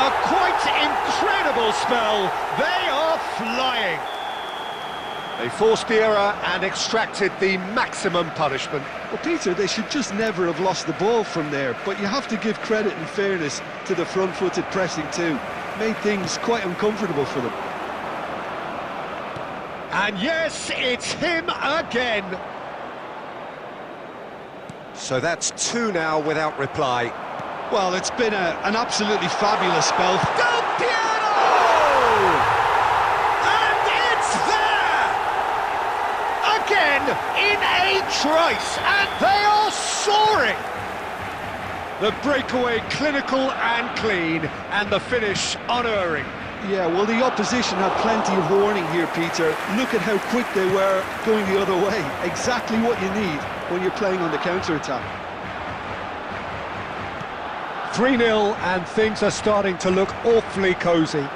[SPEAKER 1] A quite incredible spell. They are flying. They forced the error and extracted the maximum punishment.
[SPEAKER 2] Well, Peter, they should just never have lost the ball from there, but you have to give credit and fairness to the front-footed pressing too. Made things quite uncomfortable for them.
[SPEAKER 1] And yes, it's him again. So that's two now without reply.
[SPEAKER 2] Well, it's been an absolutely fabulous spell.
[SPEAKER 1] Del Piero! And it's there! Again, in a trice, and they are soaring! The breakaway clinical and clean, and the finish unerring.
[SPEAKER 2] Yeah, well, the opposition had plenty of warning here, Peter. Look at how quick they were going the other way. Exactly what you need when you're playing on the counter-attack.
[SPEAKER 1] 3-0, and things are starting to look awfully cosy.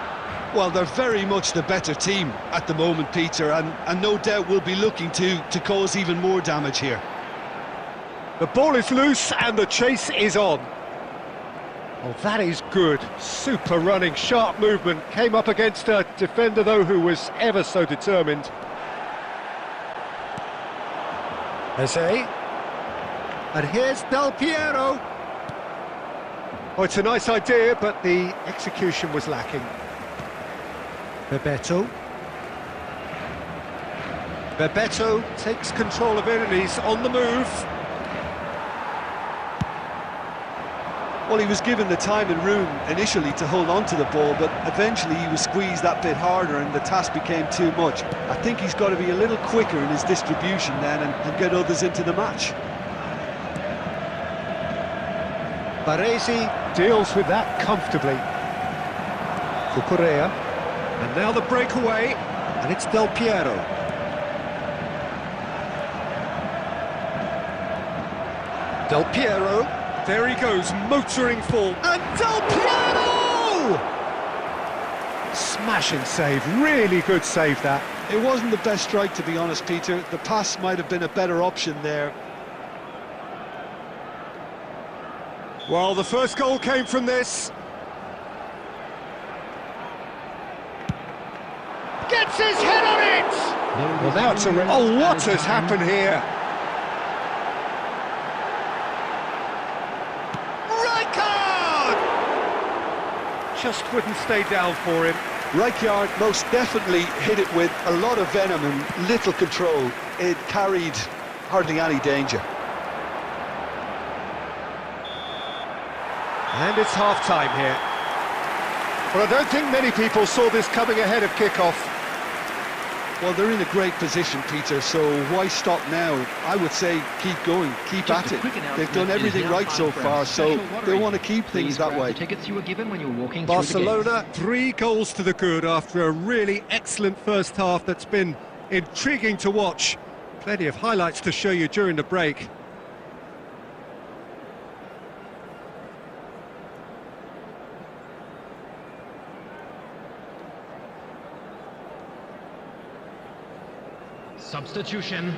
[SPEAKER 2] Well, they're very much the better team at the moment, Peter, and no doubt will be looking to cause even more damage here.
[SPEAKER 1] The ball is loose, and the chase is on. Oh, that is good. Super running, sharp movement. Came up against a defender, though, who was ever so determined. Eze. And here's Del Piero. Oh, it's a nice idea, but the execution was lacking. Bebeto. Bebeto takes control of it, and he's on the move.
[SPEAKER 2] Well, he was given the time and room initially to hold on to the ball, but eventually he was squeezed that bit harder and the task became too much. I think he's got to be a little quicker in his distribution then and get others into the match.
[SPEAKER 1] Baresi deals with that comfortably. Cucurella. And now the breakaway, and it's Del Piero. Del Piero. There he goes, motoring full, and Del Piero! Smashing save, really good save that.
[SPEAKER 2] It wasn't the best strike, to be honest, Peter. The pass might have been a better option there.
[SPEAKER 1] Well, the first goal came from this. Puts his head on it! Well, now it's a... Oh, what has happened here? Rijkaard! Just wouldn't stay down for him.
[SPEAKER 2] Rijkaard most definitely hit it with a lot of venom and little control. It carried hardly any danger.
[SPEAKER 1] And it's half-time here. Well, I don't think many people saw this coming ahead of kick-off.
[SPEAKER 2] Well, they're in a great position, Peter, so why stop now? I would say keep going, keep at it. They've done everything right so far, so they want to keep things that way.
[SPEAKER 4] Tickets you were given when you were walking
[SPEAKER 1] Barcelona, 3 goals to the good after a really excellent first half that's been intriguing to watch. Plenty of highlights to show you during the break.
[SPEAKER 3] Substitution.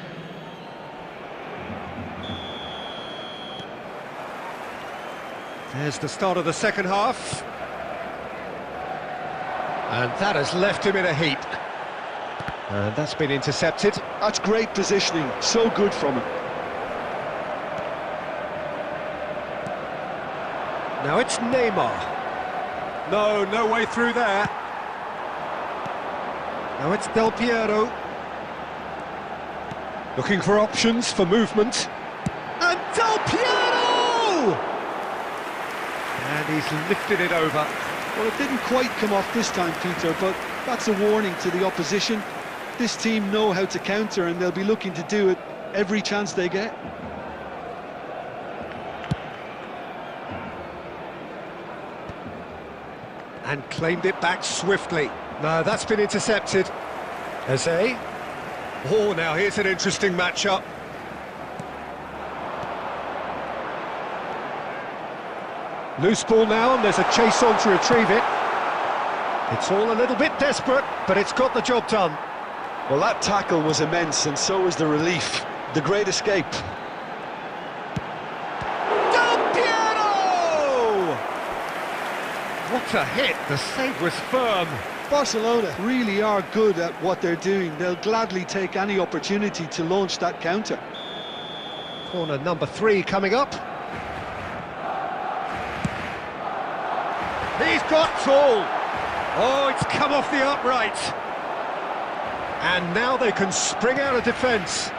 [SPEAKER 1] There's the start of the second half. And that has left him in a heap. And that's been intercepted.
[SPEAKER 2] That's great positioning, so good from him.
[SPEAKER 1] Now it's Neymar. No way through there. Now it's Del Piero. Looking for options for movement. And Del Piero! And he's lifted it over.
[SPEAKER 2] Well, it didn't quite come off this time, Peter, but that's a warning to the opposition. This team know how to counter, and they'll be looking to do it every chance they get.
[SPEAKER 1] And claimed it back swiftly. No, that's been intercepted. Eze. Oh, now here's an interesting matchup. Loose ball now, and there's a chase on to retrieve it. It's all a little bit desperate, but it's got the job done.
[SPEAKER 2] Well, that tackle was immense, and so was the relief. The great escape.
[SPEAKER 1] Del Piero! What a hit, the save was firm.
[SPEAKER 2] Barcelona really are good at what they're doing. They'll gladly take any opportunity to launch that counter.
[SPEAKER 1] Corner number 3 coming up. He's got tall. Oh, it's come off the upright. And now they can spring out of defence.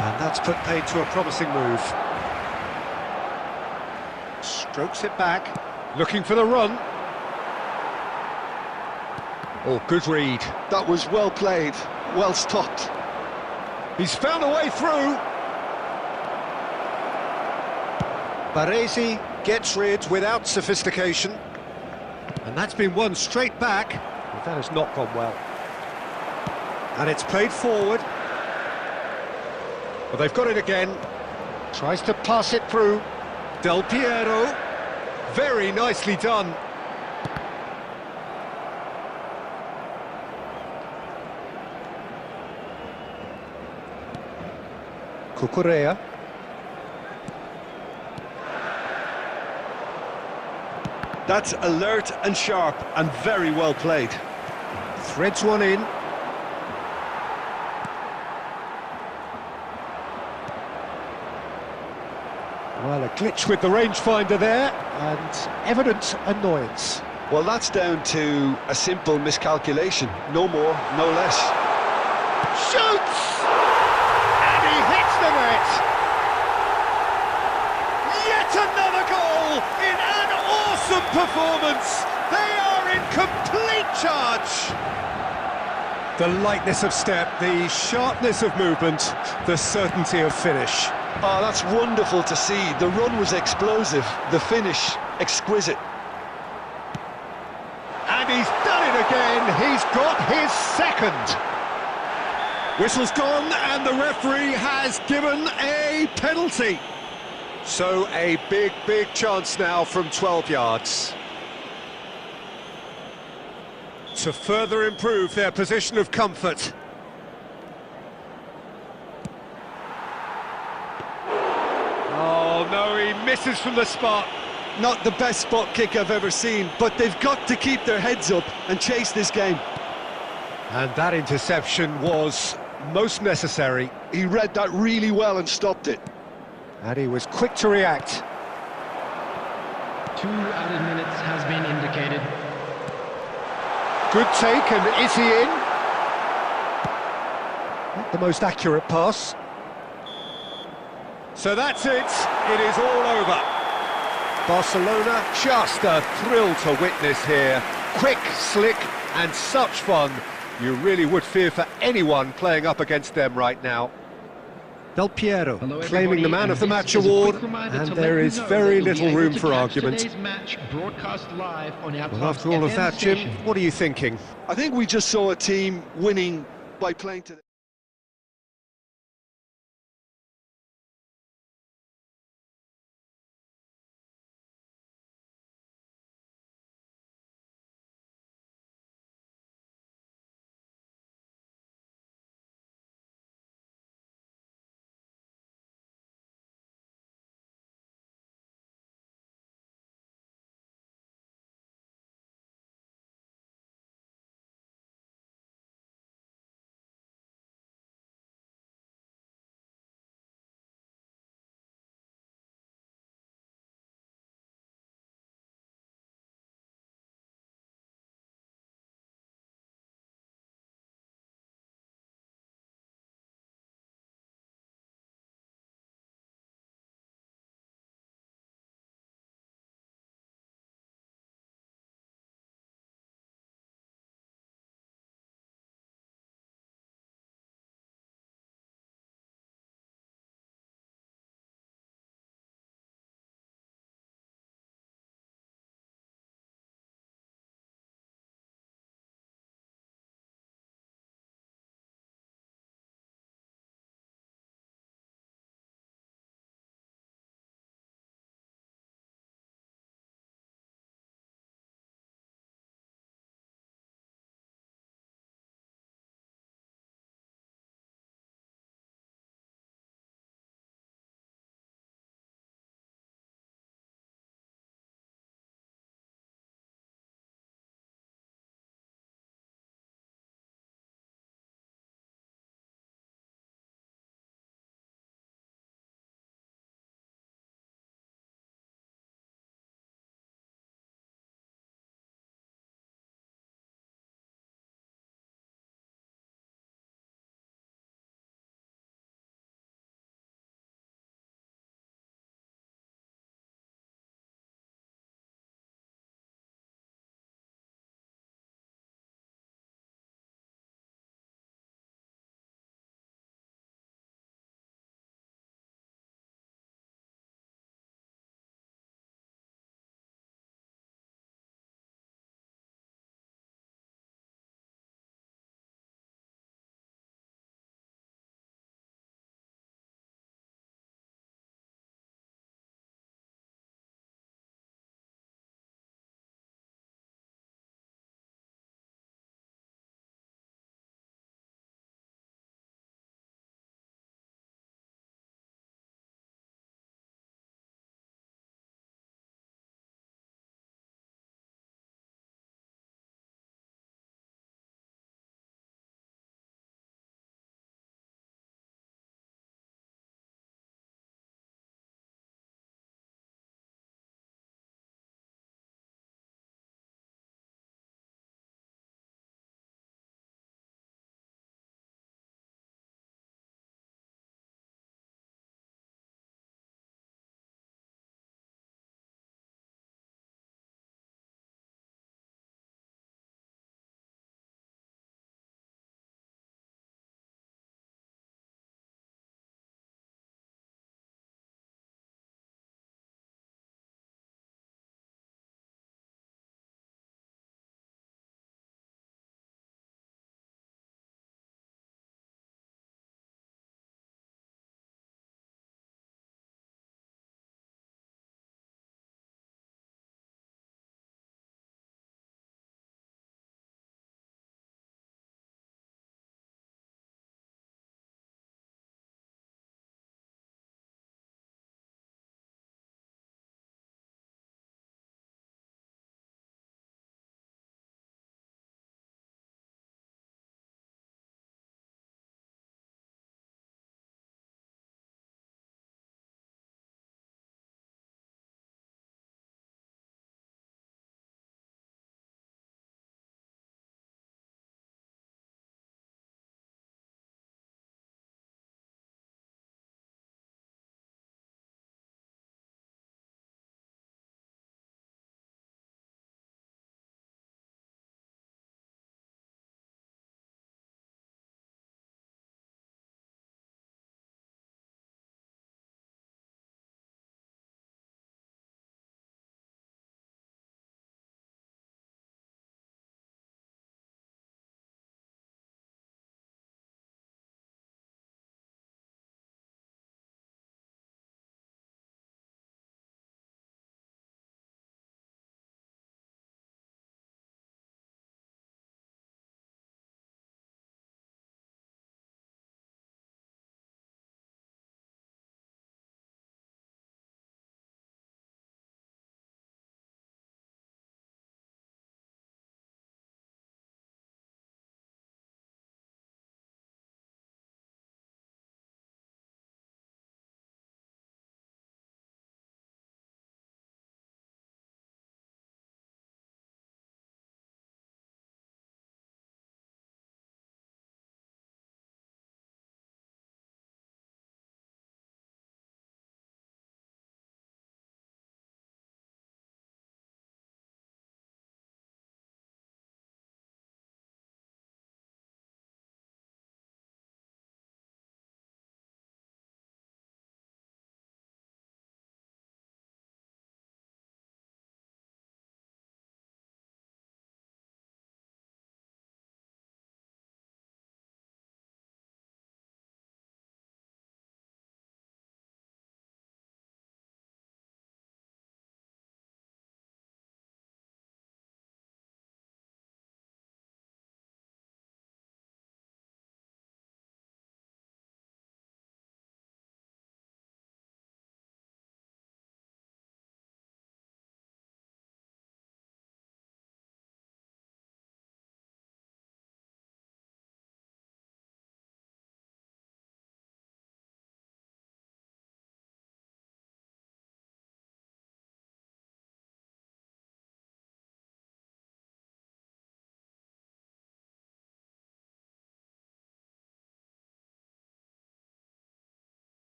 [SPEAKER 1] And that's put paid to a promising move. Strokes it back. Looking for the run. Oh, good read.
[SPEAKER 2] That was well played, well stopped.
[SPEAKER 1] He's found a way through. Baresi gets rid without sophistication. And that's been won straight back. But that has not gone well. And it's played forward. Well, they've got it again. Tries to pass it through. Del Piero. Very nicely done. Cucurella.
[SPEAKER 2] That's alert and sharp and very well played.
[SPEAKER 1] Threads one in. Well, a glitch with the rangefinder there, and evident annoyance.
[SPEAKER 2] Well, that's down to a simple miscalculation. No more, no less.
[SPEAKER 1] Shoots! And he hits the net! Yet another goal in an awesome performance! They are in complete charge! The lightness of step, the sharpness of movement, the certainty of finish.
[SPEAKER 2] Oh, that's wonderful to see. The run was explosive, the finish exquisite.
[SPEAKER 1] And he's done it again, he's got his second. Whistle's gone and the referee has given a penalty. So a big chance now from 12 yards. To further improve their position of comfort. Oh no, he misses from the spot.
[SPEAKER 2] Not the best spot kick I've ever seen, but they've got to keep their heads up and chase this game.
[SPEAKER 1] And that interception was most necessary.
[SPEAKER 2] He read that really well and stopped it.
[SPEAKER 1] And he was quick to react.
[SPEAKER 3] 2 added minutes has been indicated.
[SPEAKER 1] Good take, and is he in? Not the most accurate pass. So that's it. It is all over. Barcelona, just a thrill to witness here. Quick, slick, and such fun. You really would fear for anyone playing up against them right now. Del Piero claiming the Man of the Match award, and there is very little room for argument. Well, after all of that, Jim, what are you thinking?
[SPEAKER 2] I think we just saw a team winning by playing to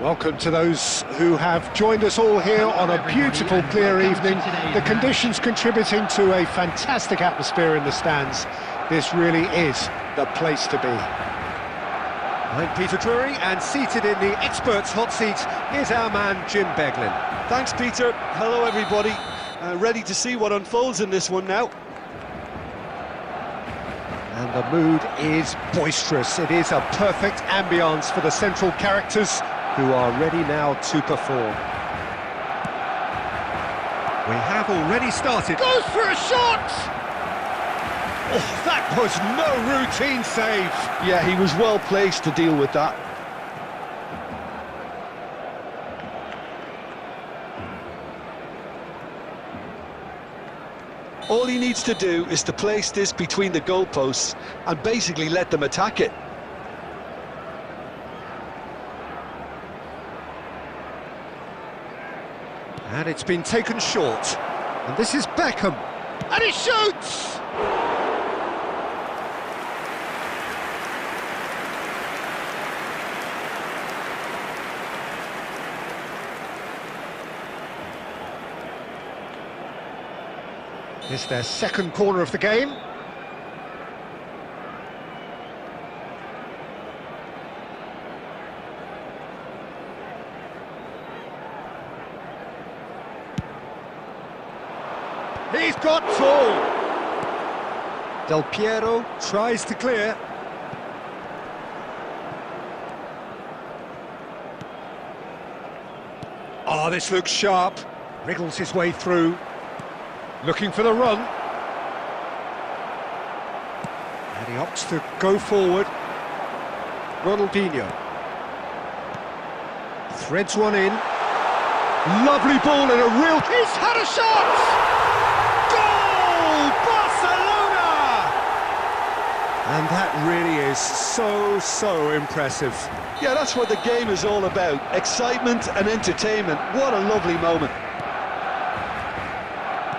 [SPEAKER 1] Welcome to those who have joined us all here on a beautiful, clear evening. The conditions contributing to a fantastic atmosphere in the stands. This really is the place to be. I'm Peter Drury, and seated in the experts' hot seat is our man Jim Beglin.
[SPEAKER 2] Thanks, Peter. Hello, everybody. Ready to see what unfolds in this one now.
[SPEAKER 1] And the mood is boisterous. It is a perfect ambience for the central characters, who are ready now to perform. We have already started. Goes for a shot! Oh, that was no routine save.
[SPEAKER 2] Yeah, he was well placed to deal with that. All he needs to do is to place this between the goalposts and basically let them attack it.
[SPEAKER 1] And it's been taken short. And this is Beckham. And he shoots! It's their second corner of the game. He's got tall. Del Piero tries to clear. Oh, this looks sharp. Wriggles his way through. Looking for the run. And he opts to go forward. Ronaldinho. Threads one in. Lovely ball and a real... He's had a shot! Goal! Barcelona! And that really is so impressive.
[SPEAKER 2] Yeah, that's what the game is all about. Excitement and entertainment. What a lovely moment.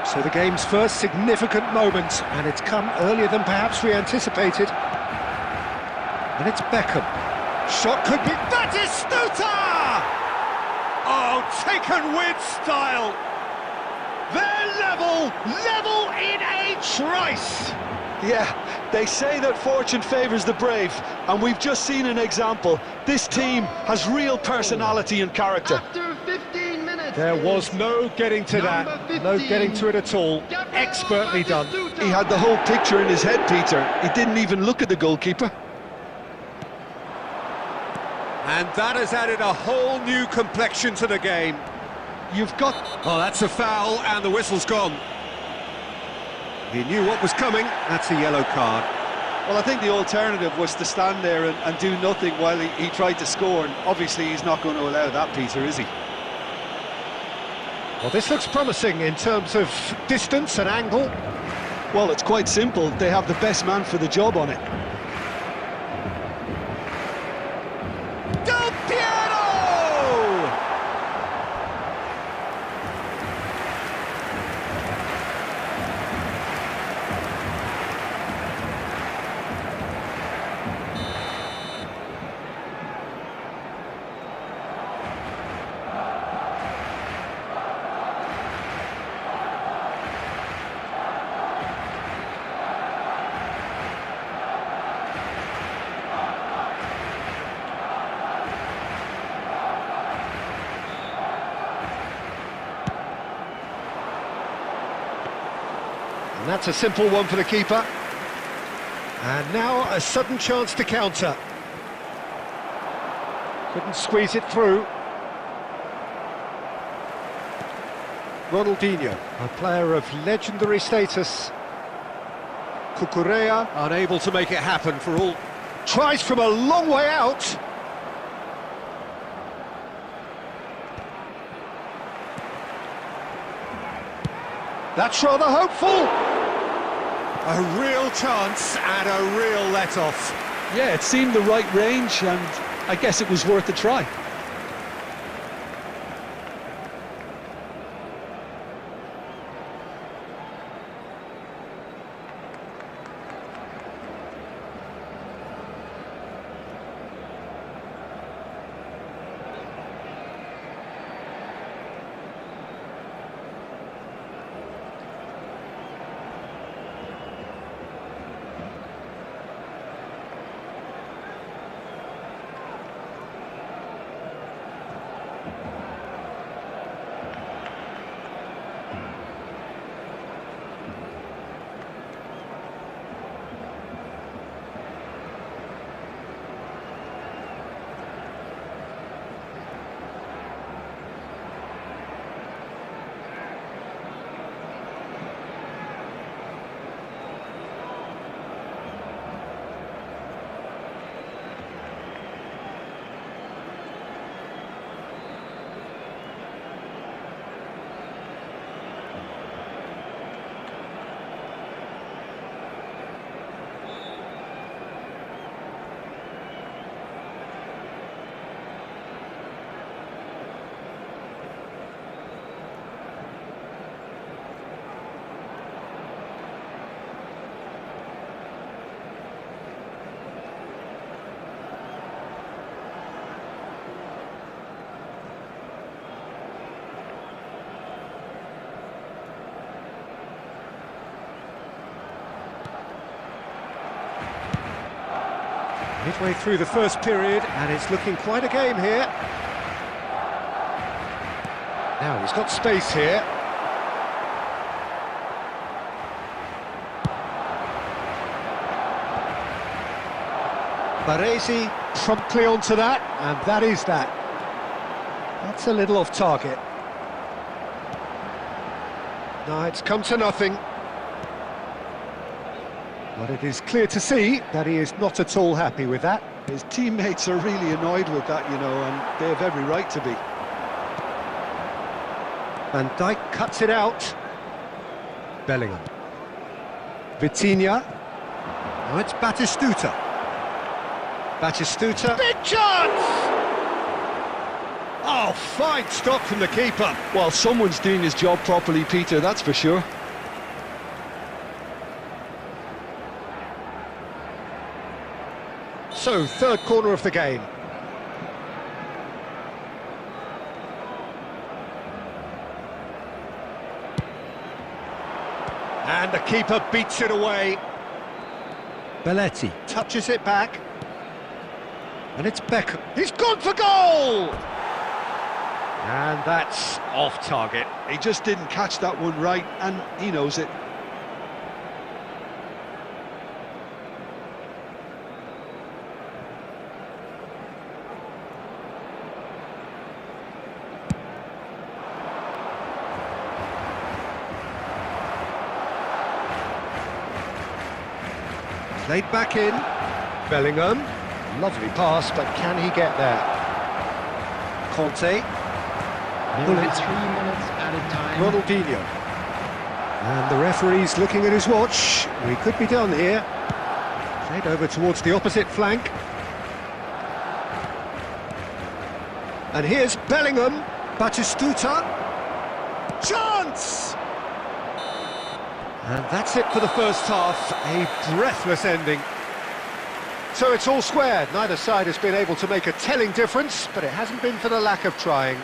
[SPEAKER 1] So the game's first significant moment, and it's come earlier than perhaps we anticipated. And it's Beckham. Shot could be... That is Stuta! Oh, taken with style. They're level in a trice.
[SPEAKER 2] Yeah, they say that fortune favours the brave, and we've just seen an example. This team has real personality and character.
[SPEAKER 3] After 15 minutes,
[SPEAKER 1] There was no getting to that, no getting to it at all. Expertly done.
[SPEAKER 2] He had the whole picture in his head, Peter. He didn't even look at the goalkeeper.
[SPEAKER 1] And that has added a whole new complexion to the game.
[SPEAKER 2] You've got...
[SPEAKER 1] Oh, that's a foul, and the whistle's gone. He knew what was coming. That's a yellow card.
[SPEAKER 2] Well, I think the alternative was to stand there and do nothing while he tried to score, and obviously he's not going to allow that, Peter, is he?
[SPEAKER 1] Well, this looks promising in terms of distance and angle.
[SPEAKER 2] Well, it's quite simple. They have the best man for the job on it.
[SPEAKER 1] Del Piero! And that's a simple one for the keeper. And now a sudden chance to counter. Couldn't squeeze it through. Ronaldinho, a player of legendary status. Cucurella, unable to make it happen for all. Tries from a long way out. That's rather hopeful. A real chance and a real let-off.
[SPEAKER 2] Yeah, it seemed the right range, and I guess it was worth a try.
[SPEAKER 1] Midway through the first period, and it's looking quite a game here. Now he's got space here. Baresi promptly onto that, and that is that. That's a little off target. No, it's come to nothing. But it is clear to see that he is not at all happy with that.
[SPEAKER 2] His teammates are really annoyed with that, you know, and they have every right to be.
[SPEAKER 1] Van Dijk cuts it out. Bellingham. Vitinha. Now it's Batistuta. Batistuta. Big chance! Oh, fine stop from the keeper.
[SPEAKER 2] Well, someone's doing his job properly, Peter, that's for sure.
[SPEAKER 1] So, third corner of the game. And the keeper beats it away. Belletti touches it back. And it's Beckham. He's gone for goal! And that's off target.
[SPEAKER 2] He just didn't catch that one right, and he knows it.
[SPEAKER 1] Laid back in. Bellingham. Lovely pass, but can he get there? Conte.
[SPEAKER 3] There will be 3 minutes added time.
[SPEAKER 1] Ronaldinho. And the referee's looking at his watch. We could be done here. Played over towards the opposite flank. And here's Bellingham. Batistuta. Chance! And that's it for the first half. A breathless ending. So it's all squared. Neither side has been able to make a telling difference, but it hasn't been for the lack of trying.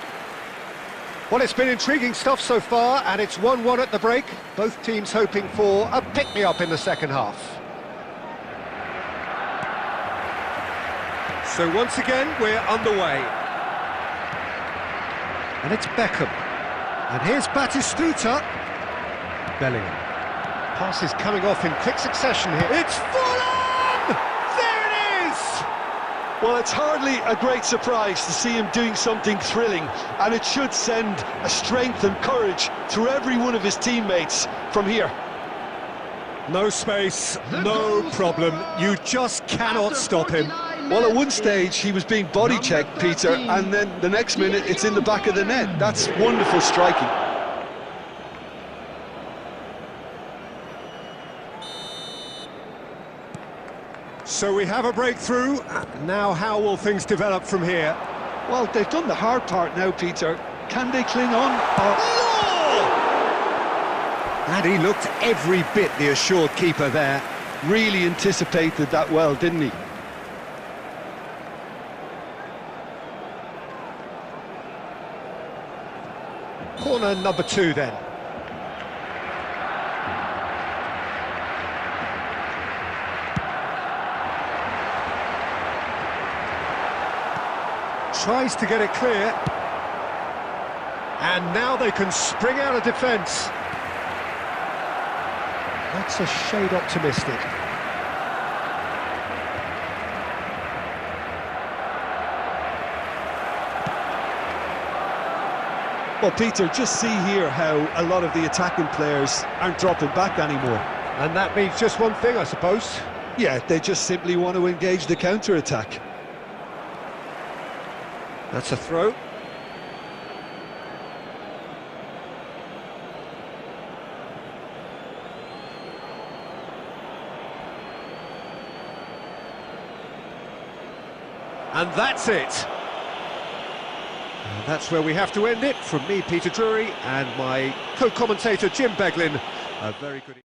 [SPEAKER 1] Well, it's been intriguing stuff so far, and it's 1-1 at the break. Both teams hoping for a pick-me-up in the second half. So once again, we're underway. And it's Beckham. And here's Batistuta. Bellingham. Pass is coming off in quick succession here. It's Fulham! There it is!
[SPEAKER 2] Well, it's hardly a great surprise to see him doing something thrilling, and it should send a strength and courage through every one of his teammates from here.
[SPEAKER 1] No space, no problem. You just cannot stop him.
[SPEAKER 2] Well, at one stage he was being body checked, Peter, and then the next minute it's in the back of the net. That's wonderful striking.
[SPEAKER 1] So we have a breakthrough. Now how will things develop from here?
[SPEAKER 2] Well, they've done the hard part now, Peter. Can they cling on?
[SPEAKER 1] And he looked every bit the assured keeper there.
[SPEAKER 2] Really anticipated that well, didn't he?
[SPEAKER 1] Corner number 2 then. Tries to get it clear. And now they can spring out of defence. That's a shade optimistic.
[SPEAKER 2] Well, Peter, just see here how a lot of the attacking players aren't dropping back anymore.
[SPEAKER 1] And that means just one thing, I suppose.
[SPEAKER 2] Yeah, they just simply want to engage the counter-attack.
[SPEAKER 1] That's a throw. And that's it. And that's where we have to end it. From me, Peter Drury, and my co-commentator, Jim Beglin. A very good...